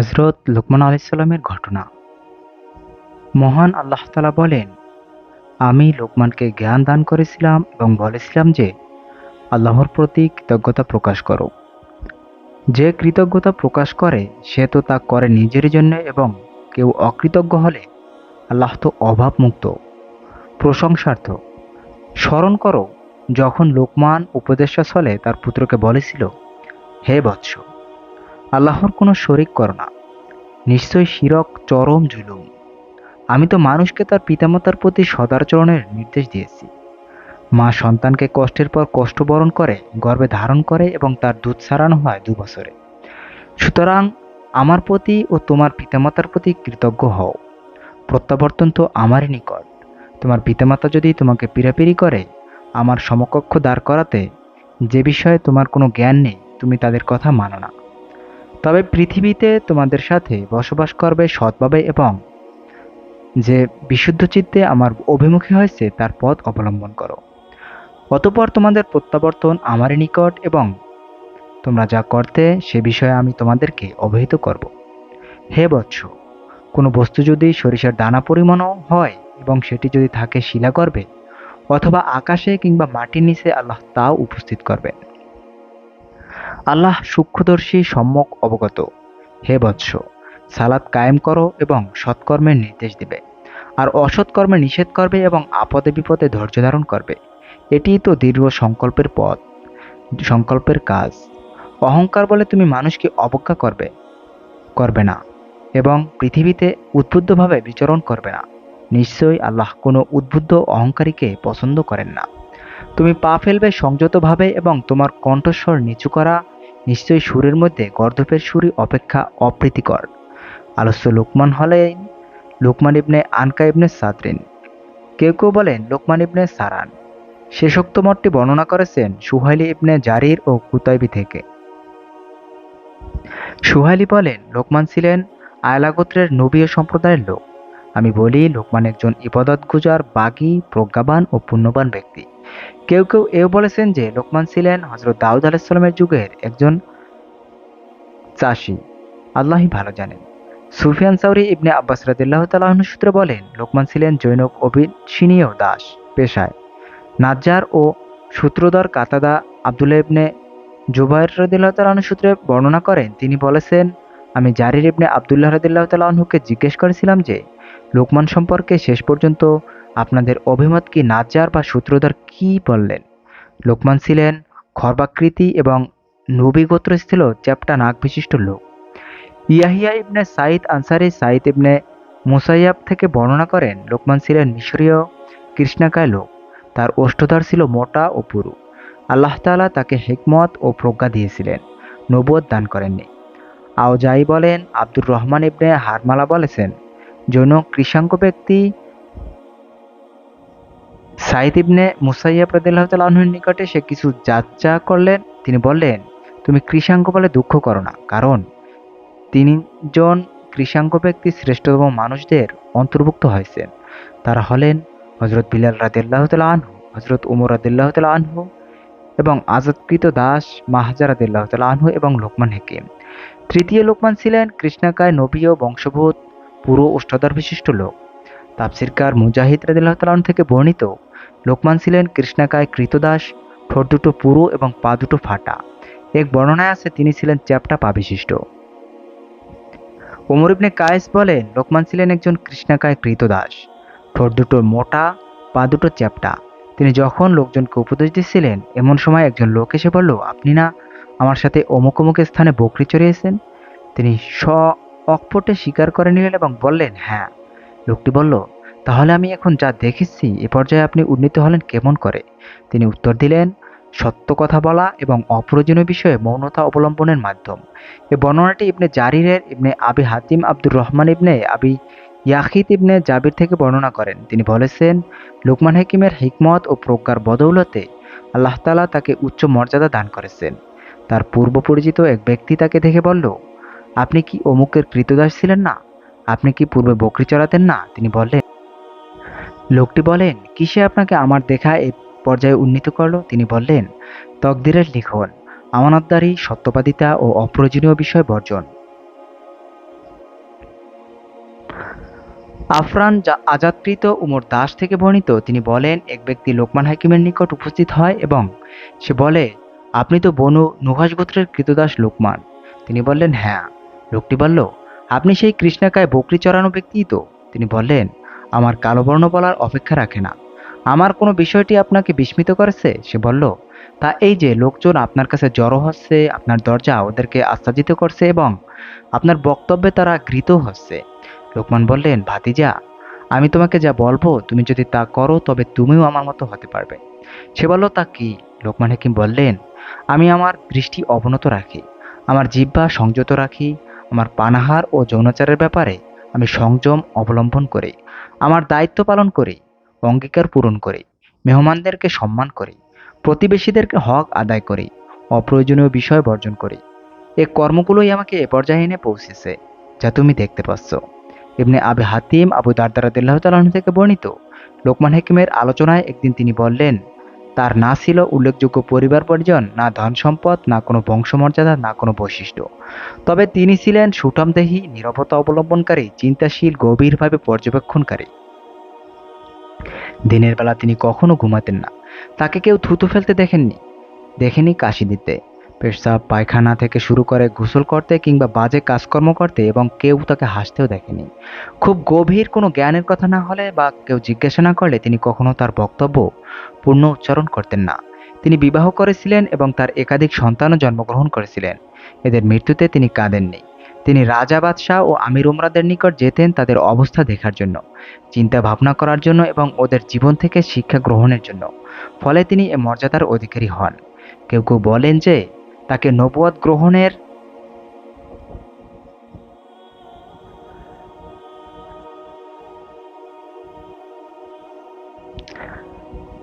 হযরত লুকমান আলাইহিস সালামের ঘটনা। মহান আল্লাহ তাআলা বলেন, আমি লোকমানকে জ্ঞান দান করেছিলাম এবং বলেছিলাম যে, আল্লাহর প্রতি কৃতজ্ঞতা প্রকাশ করো। যে কৃতজ্ঞতা প্রকাশ করে সে তো তা করে নিজের জন্য, এবং কেউ অকৃতজ্ঞ হলে আল্লাহ তো অভাবমুক্ত, প্রশংসার্থ। স্মরণ করো যখন লোকমান উপদেষ্টা ছলে তার পুত্রকে বলেছিল, হে বৎস, আল্লাহর কোনো শরিক করো না, নিশ্চয়ই শিরক চরম জুলুম। আমি তো মানুষকে তার পিতামাতার প্রতি সদাচরণের নির্দেশ দিয়েছি। মা সন্তানকে কষ্টের পর কষ্ট বরণ করে গর্ভে ধারণ করে এবং তার দুধ ছাড়ানো হয় 2 বছরে। সুতরাং আমার প্রতি ও তোমার পিতামাতার প্রতি কৃতজ্ঞ হও। প্রত্যাবর্তন তো আমারই নিকট। তোমার পিতামাতা যদি তোমাকে পীড়াপিড়ি করে আমার সমকক্ষ দাঁড় করাতে, যে বিষয়ে তোমার কোনো জ্ঞান নেই, তুমি তাদের কথা মানো না, তবে পৃথিবীতে তোমাদের সাথে বসবাস করবে সৎভাবে এবং যে বিশুদ্ধ চিত্তে আমার অভিমুখী হয়েছে তার পথ অবলম্বন করো। অতঃপর তোমাদের প্রত্যাবর্তন আমারই নিকট, এবং তোমরা যা করতে সে বিষয়ে আমি তোমাদেরকে অবহিত করব। হে বৎস, কোনো বস্তু যদি সরিষার দানা পরিমাণও হয় এবং সেটি যদি থাকে শিলাগর্ভে অথবা আকাশে কিংবা মাটির নিচে, আল্লাহ তাও উপস্থিত করবেন। আল্লাহ সূক্ষ্মদর্শী, সম্যক অবগত। হে বৎস, সালাত কায়েম করো এবং সৎকর্মের নির্দেশ দিবে, আর অসৎ কর্মে নিষেধ করবে এবং আপদে বিপদে ধৈর্য ধারণ করবে। এটিই তো দৃঢ় সংকল্পের পথ, সংকল্পের কাজ। অহংকার বলে তুমি মানুষকে অবজ্ঞা করবে করবে না, এবং পৃথিবীতে উদ্বুদ্ধভাবে বিচরণ করবে না। নিশ্চয়ই আল্লাহ কোনো উদ্বুদ্ধ অহংকারীকে পছন্দ করেন না। তুমি পা ফেলবে সংযতভাবে এবং তোমার কণ্ঠস্বর নিচু করা নিশ্চয়ই সুরের মধ্যে গর্দভের সুরই অপেক্ষা অপ্রীতিকর। আলস্য লোকমান হলেন লোকমান ইবনে আনকা ইবনে সাদরিন। কেউ কেউ বলেন লোকমান ইবনে সারান। শেষোক্ত মতটি বর্ণনা করেছেন সুহাইলি ইবনে জারির ও কুতাইবি থেকে। সুহাইলি বলেন, লোকমান ছিলেন আয়লা গোত্রের নবী সম্প্রদায়ের লোক। আমি বলি, লোকমান একজন ইবাদতগুজার, বাগী, প্রজ্ঞাবান ও পুণ্যবান ব্যক্তি। কেউ কেউ এও বলেছেন যে লোকমান ছিলেন হযরত দাউদ আলাইহিস সালামের যুগের একজন চাষী। আল্লাহই ভালো জানেন। সুফিয়ান সাউরি ইবনে আব্বাস রাদিয়াল্লাহু তাআলা আনহু সূত্রে বলেন, লোকমান ছিলেন জৈনক অভিসিনীয় দাস পেশায়। নাজ্জার ও সূত্রধর কাতাদা আব্দুল্লাহ ইবনে জুবাইর রাদিয়াল্লাহু তাআলা আনহু সূত্রে বর্ণনা করেন, তিনি বলেছেন, আমি জারির ইবনে আব্দুল্লাহ রাদিয়াল্লাহু তাআলা আনহুকে জিজ্ঞেস করেছিলাম যে, লোকমান সম্পর্কে শেষ পর্যন্ত আপনাদের অভিমত কি? নাজ্জার বা সূত্রধর কি বললেন? লোকমান ছিলেন খর্বাকৃতি এবং নবী গোত্র ছিল চ্যাপ্টা নাক বিশিষ্ট লোক। ইয়াহিয়া ইবনে সাঈদ আনসারী সাঈদ ইবনে মুসাইয়াব থেকে বর্ণনা করেন, লোকমান ছিলেন মিশরীয় কৃষ্ণাকায় লোক। তার ওষ্ঠধর ছিল মোটা ও পুরু। আল্লাহ তাআলা তাকে হিকমত ও প্রজ্ঞা দিয়েছিলেন, নবুয়ত দান করেননি। আওজাই বলেন, আব্দুর রহমান ইবনে হারমালা বলেছেন, জৈন কৃষাঙ্গ ব্যক্তি সাঈদ ইবনে মুসাইয়াব রাদিয়াল্লাহু তাআলা আনহুর নিকটে সে কিছু যাচ্চা করলেন। তিনি বললেন, তুমি কৃষাঙ্গ বলে দুঃখ করো না, কারণ তিনজন কৃষাঙ্গ ব্যক্তি শ্রেষ্ঠতম মানুষদের অন্তর্ভুক্ত হয়েছেন। তারা হলেন হযরত বিলাল রাদিয়াল্লাহু তাআলা আনহু, হযরত উমর রাদিয়াল্লাহু তাআলা আনহু এবং আজাদকৃত দাস মাহজা রাদিয়াল্লাহু তাআলা আনহু এবং লোকমান হাকিম। তৃতীয় লোকমান ছিলেন কৃষ্ণাকায় নবী ও বংশভূত পুরো ওষ্ঠধর বিশিষ্ট লোক। তাফসীরকার মুজাহিদ রাদিয়াল্লাহু তাআলা আনহু থেকে বর্ণিত, লোকমান ছিলেন কৃষ্ণাকায় কৃতদাস, ঠোঁট দুটো পুরু এবং পা দুটো ফাটা। এক বর্ণনায় আছে তিনি ছিলেন চ্যাপ্টা পা বিশিষ্ট। ওমর ইবনে কায়েস বলেন, লোকমান ছিলেন একজন কৃষ্ণাকায় কৃতদাস, ঠোঁট দুটো মোটা, পা দুটো চ্যাপ্টা। তিনি যখন লোকজনকে উপদেশ দিচ্ছিলেন, এমন সময় একজন লোক এসে বলল, আপনি না আমার সাথে অমুক অমুক স্থানে বকরি চড়িয়েছেন? তিনি অকপটে স্বীকার করে নিলেন এবং বললেন, হ্যাঁ। লোকটি বলল, তাহলে আমি এখন যা দেখেছি এ পর্যায়ে আপনি উন্নীত হলেন কেমন করে? তিনি উত্তর দিলেন, সত্য কথা বলা এবং অপ্রয়োজনীয় বিষয়ে মৌনতা অবলম্বনের মাধ্যম। এ বর্ণনাটি ইবনে জারিরের ইবনে আবি হাতিম আব্দুর রহমান ইবনে আবি ইয়াখিত ইবনে জাবির থেকে বর্ণনা করেন। তিনি বলেছেন, লোকমান হাকিমের হিকমত ও প্রজ্ঞার বদৌলতে আল্লাহ তাআলা তাকে উচ্চ মর্যাদা দান করেছেন। তার পূর্ব পরিচিত এক ব্যক্তি তাকে দেখে বলল, আপনি কি অমুকের কৃতদাস ছিলেন না? আপনি কি পূর্বে বকরি চড়াতেন না? তিনি বললেন, লোকটি বলেন, কিসে আপনাকে আমার দেখা এই পর্যায়ে উন্নীত করলো? তিনি বললেন, তকদিরের লিখন, আমানতদারি, সত্যবাদিতা ও অপ্রয়োজনীয় বিষয় বর্জন। আফরান আজাদকৃত উমর দাস থেকে বর্ণিত, তিনি বলেন, এক ব্যক্তি লোকমান হাকিমের নিকট উপস্থিত হয় এবং সে বলে, আপনি তো বনু নুহাশ গোত্রের কৃতদাস লোকমান। তিনি বললেন, হ্যাঁ। লোকটি বলল, আপনি সেই কৃষ্ণাকায় বকরি চড়ানো ব্যক্তিই তো? তিনি বললেন, আমার কালো বর্ণ বলার অপেক্ষা রাখে না। আমার কোনো বিষয়টি আপনাকে বিস্মিত করেছে? সে বলল, তা এই যে লোকজন আপনার কাছে জড়ো হচ্ছে, আপনার দরজা ওদেরকে আচ্ছাদিত করছে এবং আপনার বক্তব্যে তারা গৃহীত হচ্ছে। লোকমান বললেন, ভাতিজা, আমি তোমাকে যা বলবো তুমি যদি তা করো তবে তুমিও আমার মতো হতে পারবে। সে বলল, তা কি? লোকমান হাকিম বললেন, আমি আমার দৃষ্টি অবনত রাখি, আমার জিহ্বা সংযত রাখি, আমার পানাহার ও যৌনাচারের ব্যাপারে আমি সংযম অবলম্বন করি, আমার দায়িত্ব পালন করি, অঙ্গীকার পূরণ করি, মেহমানদেরকে সম্মান করি, প্রতিবেশীদেরকে হক আদায় করি, অপ্রয়োজনীয় বিষয় বর্জন করি। এ কর্মগুলোই আমাকে এ পর্যায়ে এনে পৌঁছেছে যা তুমি দেখতে পাচ্ছ। ইবনে আবি হাতিম আবু দারদা রাদিয়াল্লাহু তাআলা আনহু থেকে বর্ণিত, লোকমান হাকিমের আলোচনায় একদিন তিনি বললেন, তার না ছিল উল্লেখযোগ্য পরিবার পরিজন, না ধন সম্পদ, না কোনো বংশমর্যাদা, না কোনো বৈশিষ্ট্য। তবে তিনি ছিলেন সুঠামদেহী, নীরবতা অবলম্বনকারী, চিন্তাশীল, গভীরভাবে পর্যবেক্ষণকারী। দিনের বেলা তিনি কখনো ঘুমাতেন না। তাকে কেউ থুতু ফেলতে দেখেনি কাশি দিতে, পেশাব পায়খানা থেকে শুরু করে গোসল করতে কিংবা বাজে কাজকর্ম করতে, এবং কেউ তাকে হাসতেও দেখেনি। খুব গভীর কোনো জ্ঞানের কথা না হলে বা কেউ জিজ্ঞাসা না করলে তিনি কখনো তার বক্তব্য পূর্ণ উচ্চারণ করতেন না। তিনি বিবাহ করেছিলেন এবং তার একাধিক সন্তানও জন্মগ্রহণ করেছিলেন। এদের মৃত্যুতে তিনি কাঁদেননি। তিনি রাজা, বাদশাহ ও আমির উমরাদের নিকট যেতেন তাদের অবস্থা দেখার জন্য, চিন্তা ভাবনা করার জন্য এবং ওদের জীবন থেকে শিক্ষা গ্রহণের জন্য। ফলে তিনি এ মর্যাদার অধিকারী হন। কেউ কেউ বলেন যে তাকে নবুয়ত গ্রহণের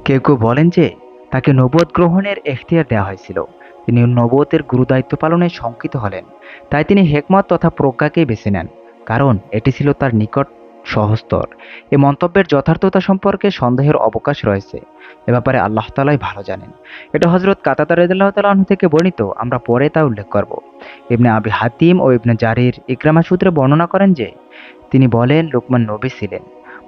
কেউ কেউ বলেন যে তাকে নবুয়ত গ্রহণের এখতিয়ার দেওয়া হয়েছিল। তিনি নবুয়তের গুরুদায়িত্ব পালনে শঙ্কিত হলেন। তাই তিনি হেকমত তথা প্রজ্ঞাকেই বেছে নেন, কারণ এটি ছিল তার নিকট সহজতর। এ মন্তব্যের যথার্থতা সম্পর্কে সন্দেহের অবকাশ রয়েছে। এ ব্যাপারে আল্লাহ তাআলাই ভালো জানেন। এটা হযরত কাতাদা রাদিয়াল্লাহু তাআলা আনহু থেকে বর্ণিত, আমরা পরে তা উল্লেখ করব। ইবনে আবি হাতিম ও ইবনে জারির ইকরামা সূত্রে বর্ণনা করেন যে তিনি বলেন, লোকমান নবী ছিলেন।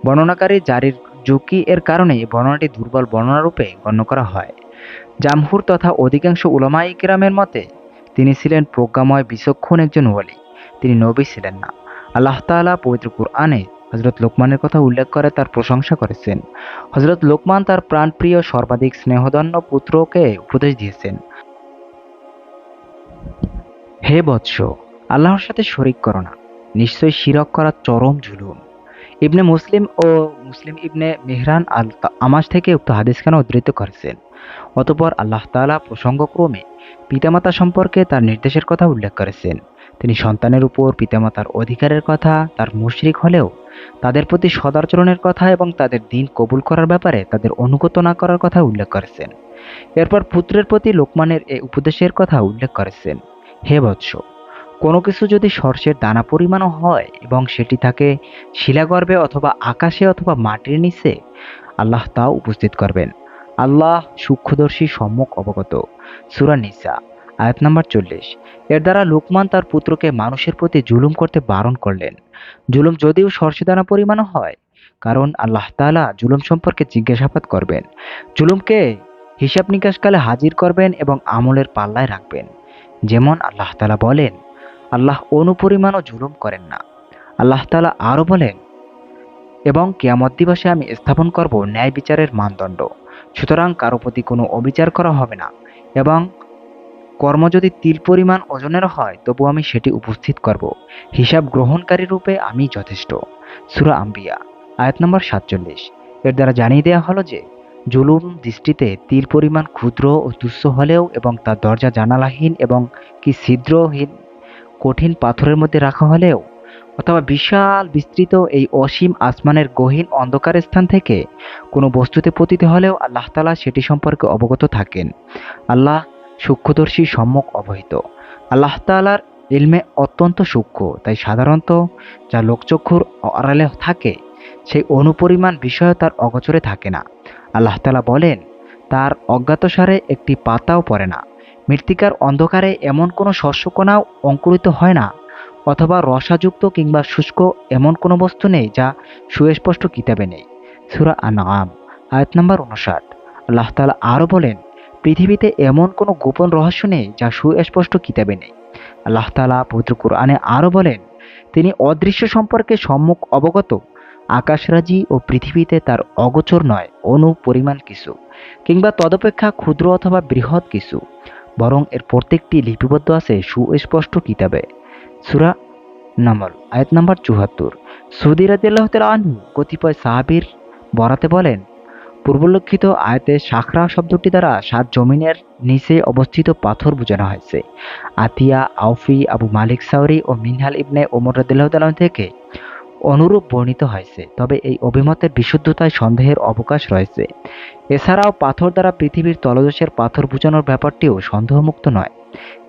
বর্ণনাকারী জারির ঝুঁকি এর কারণে এই বর্ণনাটি দুর্বল বর্ণনারূপে গণ্য করা হয়। জামহুর তথা অধিকাংশ উলামায়ে কিরামের মতে তিনি ছিলেন প্রজ্ঞাময় বিচক্ষণ একজন ওয়ালি। তিনি নবী ছিলেন না। আল্লাহ তাআলা পবিত্র কুরআনে হযরত লোকমানের কথা উল্লেখ করে তার প্রশংসা করেছেন। হযরত লোকমান তার প্রাণপ্রিয় সর্বাধিক স্নেহধন্য পুত্রকে উপদেশ দিয়েছেন, হে বৎস, আল্লাহর সাথে শরিক করো না। নিশ্চয়ই শিরক করা চরম জুলুম। ইবনে মুসলিম ও মুসলিম ইবনে মেহরান আল আমাস থেকে উক্ত হাদিসখানা উদ্ধৃত করেছেন। অতঃপর আল্লাহ তাআলা প্রসঙ্গক্রমে পিতামাতা সম্পর্কে তার নির্দেশের কথা উল্লেখ করেছেন। তিনি সন্তানের উপর পিতামাতার অধিকারের কথা, তার মুশরিক হলেও তাদের প্রতি সদাচরণের কথা এবং তাদের দিন কবুল করার ব্যাপারে তাদের অনুগত না করার কথা উল্লেখ করেছেন। এরপর পুত্রের প্রতি লোকমানের এই উপদেশের কথা উল্লেখ করেছেন, হে বৎস, কোনো কিছু যদি সর্ষের দানা পরিমাণও হয় এবং সেটি থাকে শিলাগর্ভে অথবা আকাশে অথবা মাটির নিচে, আল্লাহ তাও উপস্থিত করবেন। আল্লাহ সূক্ষ্মদর্শী, সম্যক অবগত। সূরা নিসা আয়াত নাম্বার 40। এর দ্বারা লোকমান তার পুত্রকে মানুষের প্রতি জুলুম করতে বারণ করলেন, জুলুম যদিও সর্ষে দানা পরিমাণও হয়, কারণ আল্লাহ তাআলা জুলুম সম্পর্কে জিজ্ঞাসাবাদ করবেন। জুলুমকে হিসাব নিকাশকালে হাজির করবেন এবং আমলের পাল্লায় রাখবেন। যেমন আল্লাহ তাআলা বলেন, আল্লাহ অনুপরিমাণও জুলুম করেন না। আল্লাহ তাআলা আরও বলেন, এবং কিয়ামত দিবসে আমি স্থাপন করব ন্যায় বিচারের মানদণ্ড, সুতরাং কারো প্রতি কোনো অবিচার করা হবে না, এবং কর্ম যদি তিল পরিমাণ ওজনের হয় তবু আমি সেটি উপস্থিত করব। হিসাব গ্রহণকারী রূপে আমি যথেষ্ট। সূরা আম্বিয়া আয়াত নম্বর 47। এর দ্বারা জানিয়ে দেওয়া হলো যে জুলুম দৃষ্টিতে তিল পরিমাণ ক্ষুদ্র ও তুচ্ছ হলেও এবং তার দরজা জানালাহীন এবং কি ছিদ্রহীন কঠিন পাথরের মধ্যে রাখা হলেও, অথবা বিশাল বিস্তৃত এই অসীম আসমানের গহীন অন্ধকার স্থান থেকে কোনো বস্তুতে পতিত হলেও আল্লাহ তাআলা সেটি সম্পর্কে অবগত থাকেন। আল্লাহ সূক্ষ্মদর্শী, সম্যক অবহিত। আল্লাহ তাআলার ইলমে অত্যন্ত সূক্ষ্ম, তাই সাধারণত যা লোকচক্ষুর আড়ালে থাকে সেই অনুপরিমাণ বিষয় তার অগোচরে থাকে না। আল্লাহ তাআলা বলেন, তার অজ্ঞাতসারে একটি পাতাও পড়ে না। মৃত্তিকার অন্ধকারে এমন কোনো শস্যকণাও অঙ্কুরিত হয় না, অথবা রসাযুক্ত কিংবা শুষ্ক এমন কোনো বস্তু নেই যা সুস্পষ্ট কিতাবে নেই। সূরা আনআম আয়াত নম্বর ৫৯। আল্লাহ তাআলা আরও বলেন, পৃথিবীতে এমন কোনো গোপন রহস্য নেই যা সুস্পষ্ট কিতাবে নেই। আল্লাহ তাআলা পবিত্র কোরআনে আরও বলেন, তিনি অদৃশ্য সম্পর্কে সম্মুখ অবগত। আকাশরাজি ও পৃথিবীতে তার অগোচর নয় অণু পরিমাণ কিছু, কিংবা তদপেক্ষা ক্ষুদ্র অথবা বৃহৎ কিছু, বরং এর প্রত্যেকটি লিপিবদ্ধ আছে সুস্পষ্ট কিতাবে। সূরা নামল আয়াত নাম্বার ৭৪। সৌদি রাদিয়াল্লাহু তাআলা আনহু কতিপয় সাহাবীর বরাতে বলেন, পূর্বোল্লেখিত আয়াতে সাখরা শব্দটি দ্বারা ৭ জমিনের নিচে অবস্থিত পাথর বোঝানো হয়েছে। আতিয়া, আউফি, আবু মালিক সাউরি ও মিনহাল ইবনে ওমর রাদিয়াল্লাহু তাআলা থেকে অনুরূপ বর্ণিত হয়েছে, তবে এই অভিমতের বিশুদ্ধতায় সন্দেহের অবকাশ রয়েছে। এছাড়াও পাথর দ্বারা পৃথিবীর তলদেশের পাথর বোঝানোর ব্যাপারটিও সন্দেহমুক্ত নয়,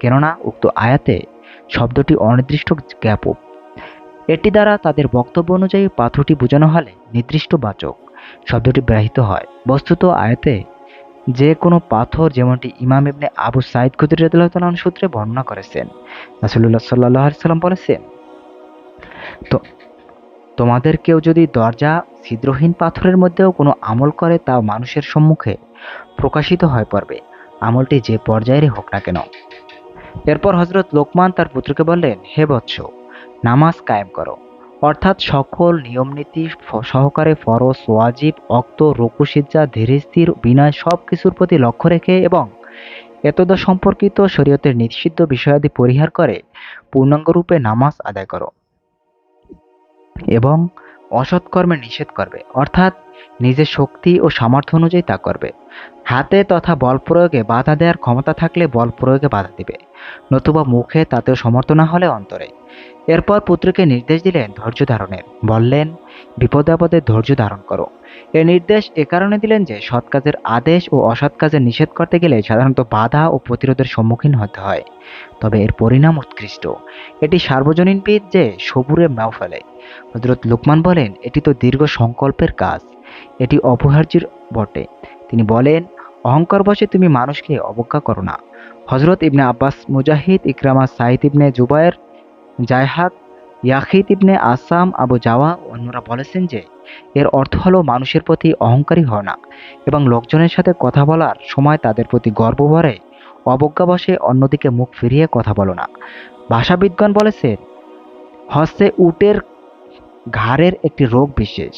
কেননা উক্ত আয়াতে শব্দটি অনির্দিষ্ট জ্ঞাপক। এটি দ্বারা তাদের বক্তব্য অনুযায়ী পাথরটি বোঝানো হলে নির্দিষ্ট বাচক শব্দটি ব্যবহৃত হয়। বস্তুত আয়াতে যে কোনো পাথর, যেমনটি ইমাম ইবনে আবু সাঈদ খুদরী রাদিয়াল্লাহু তাআলা আনহু সূত্রে বর্ণনা করেছেন। রাসূলুল্লাহ সাল্লাল্লাহু আলাইহি সাল্লাম বলেছেন, তো তোমাদের কেউ যদি দরজা ছিদ্রহীন পাথরের মধ্যেও কোনো আমল করে, তা মানুষের সম্মুখে প্রকাশিত হয়ে পড়বে, আমলটি যে পর্যায়েরই হোক না কেন। এরপর হযরত লোকমান তার পুত্রকে বললেন, হে বৎস, নামাজ কায়েম করো, অর্থাৎ সকল নিয়মনীতি সহকারে ফরজ, ওয়াজিব, অক্ত, রুকু, সিজদা, ধীরস্থির, বিনয় সব কিছুর প্রতি লক্ষ্য রেখে এবং এতদ সম্পর্কিত শরীয়তের নিষিদ্ধ বিষয়াদি পরিহার করে পূর্ণাঙ্গরূপে নামাজ আদায় করো এবং অসৎ কর্মে নিষেধ করবে, অর্থাৎ নিজের শক্তি ও সামর্থ্য অনুযায়ী তা করবে। হাতে তথা বল প্রয়োগে বাধা দেওয়ার ক্ষমতা থাকলে বল প্রয়োগে বাধা দিবে, নতুবা মুখে, তাতেও সমর্থ না হলে অন্তরে। এরপর পুত্রকে নির্দেশ দিলেন ধৈর্য ধারণের। বললেন, বিপদে আপদে ধৈর্য ধারণ করো। এ নির্দেশ এ কারণে দিলেন যে সৎ কাজের আদেশ ও অসৎ কাজের নিষেধ করতে গেলে সাধারণত বাধা ও প্রতিরোধের সম্মুখীন হতে হয়, তবে এর পরিণাম উৎকৃষ্ট। এটি সার্বজনীন বীজ যে সবুরে মেও ফেলে। হযরত লোকমান বলেন, এটি তো দীর্ঘ সংকল্পের কাজ, এটি অপরিহার্যের বটে। তিনি বলেন, অহংকার বশে তুমি মানুষকে অবজ্ঞা করো না। হযরত ইবনে আব্বাস, মুজাহিদ, ইকরামা, সাঈদ ইবনে জুবায়ের, জায়হাক, ইয়াহিদ ইবনে আসাম, আবু জাওয়া ও অন্যরা বলেছেন যে এর অর্থ হলো মানুষের প্রতি অহংকারী হও না এবং লোকজনের সাথে কথা বলার সময় তাদের প্রতি গর্ব ভরে অবজ্ঞাবশে অন্যদিকে মুখ ফিরিয়ে কথা বলো না। ভাষাবিদগণ বলেছেন, হচ্ছে উটের ঘাড়ের একটি রোগ বিশেষ,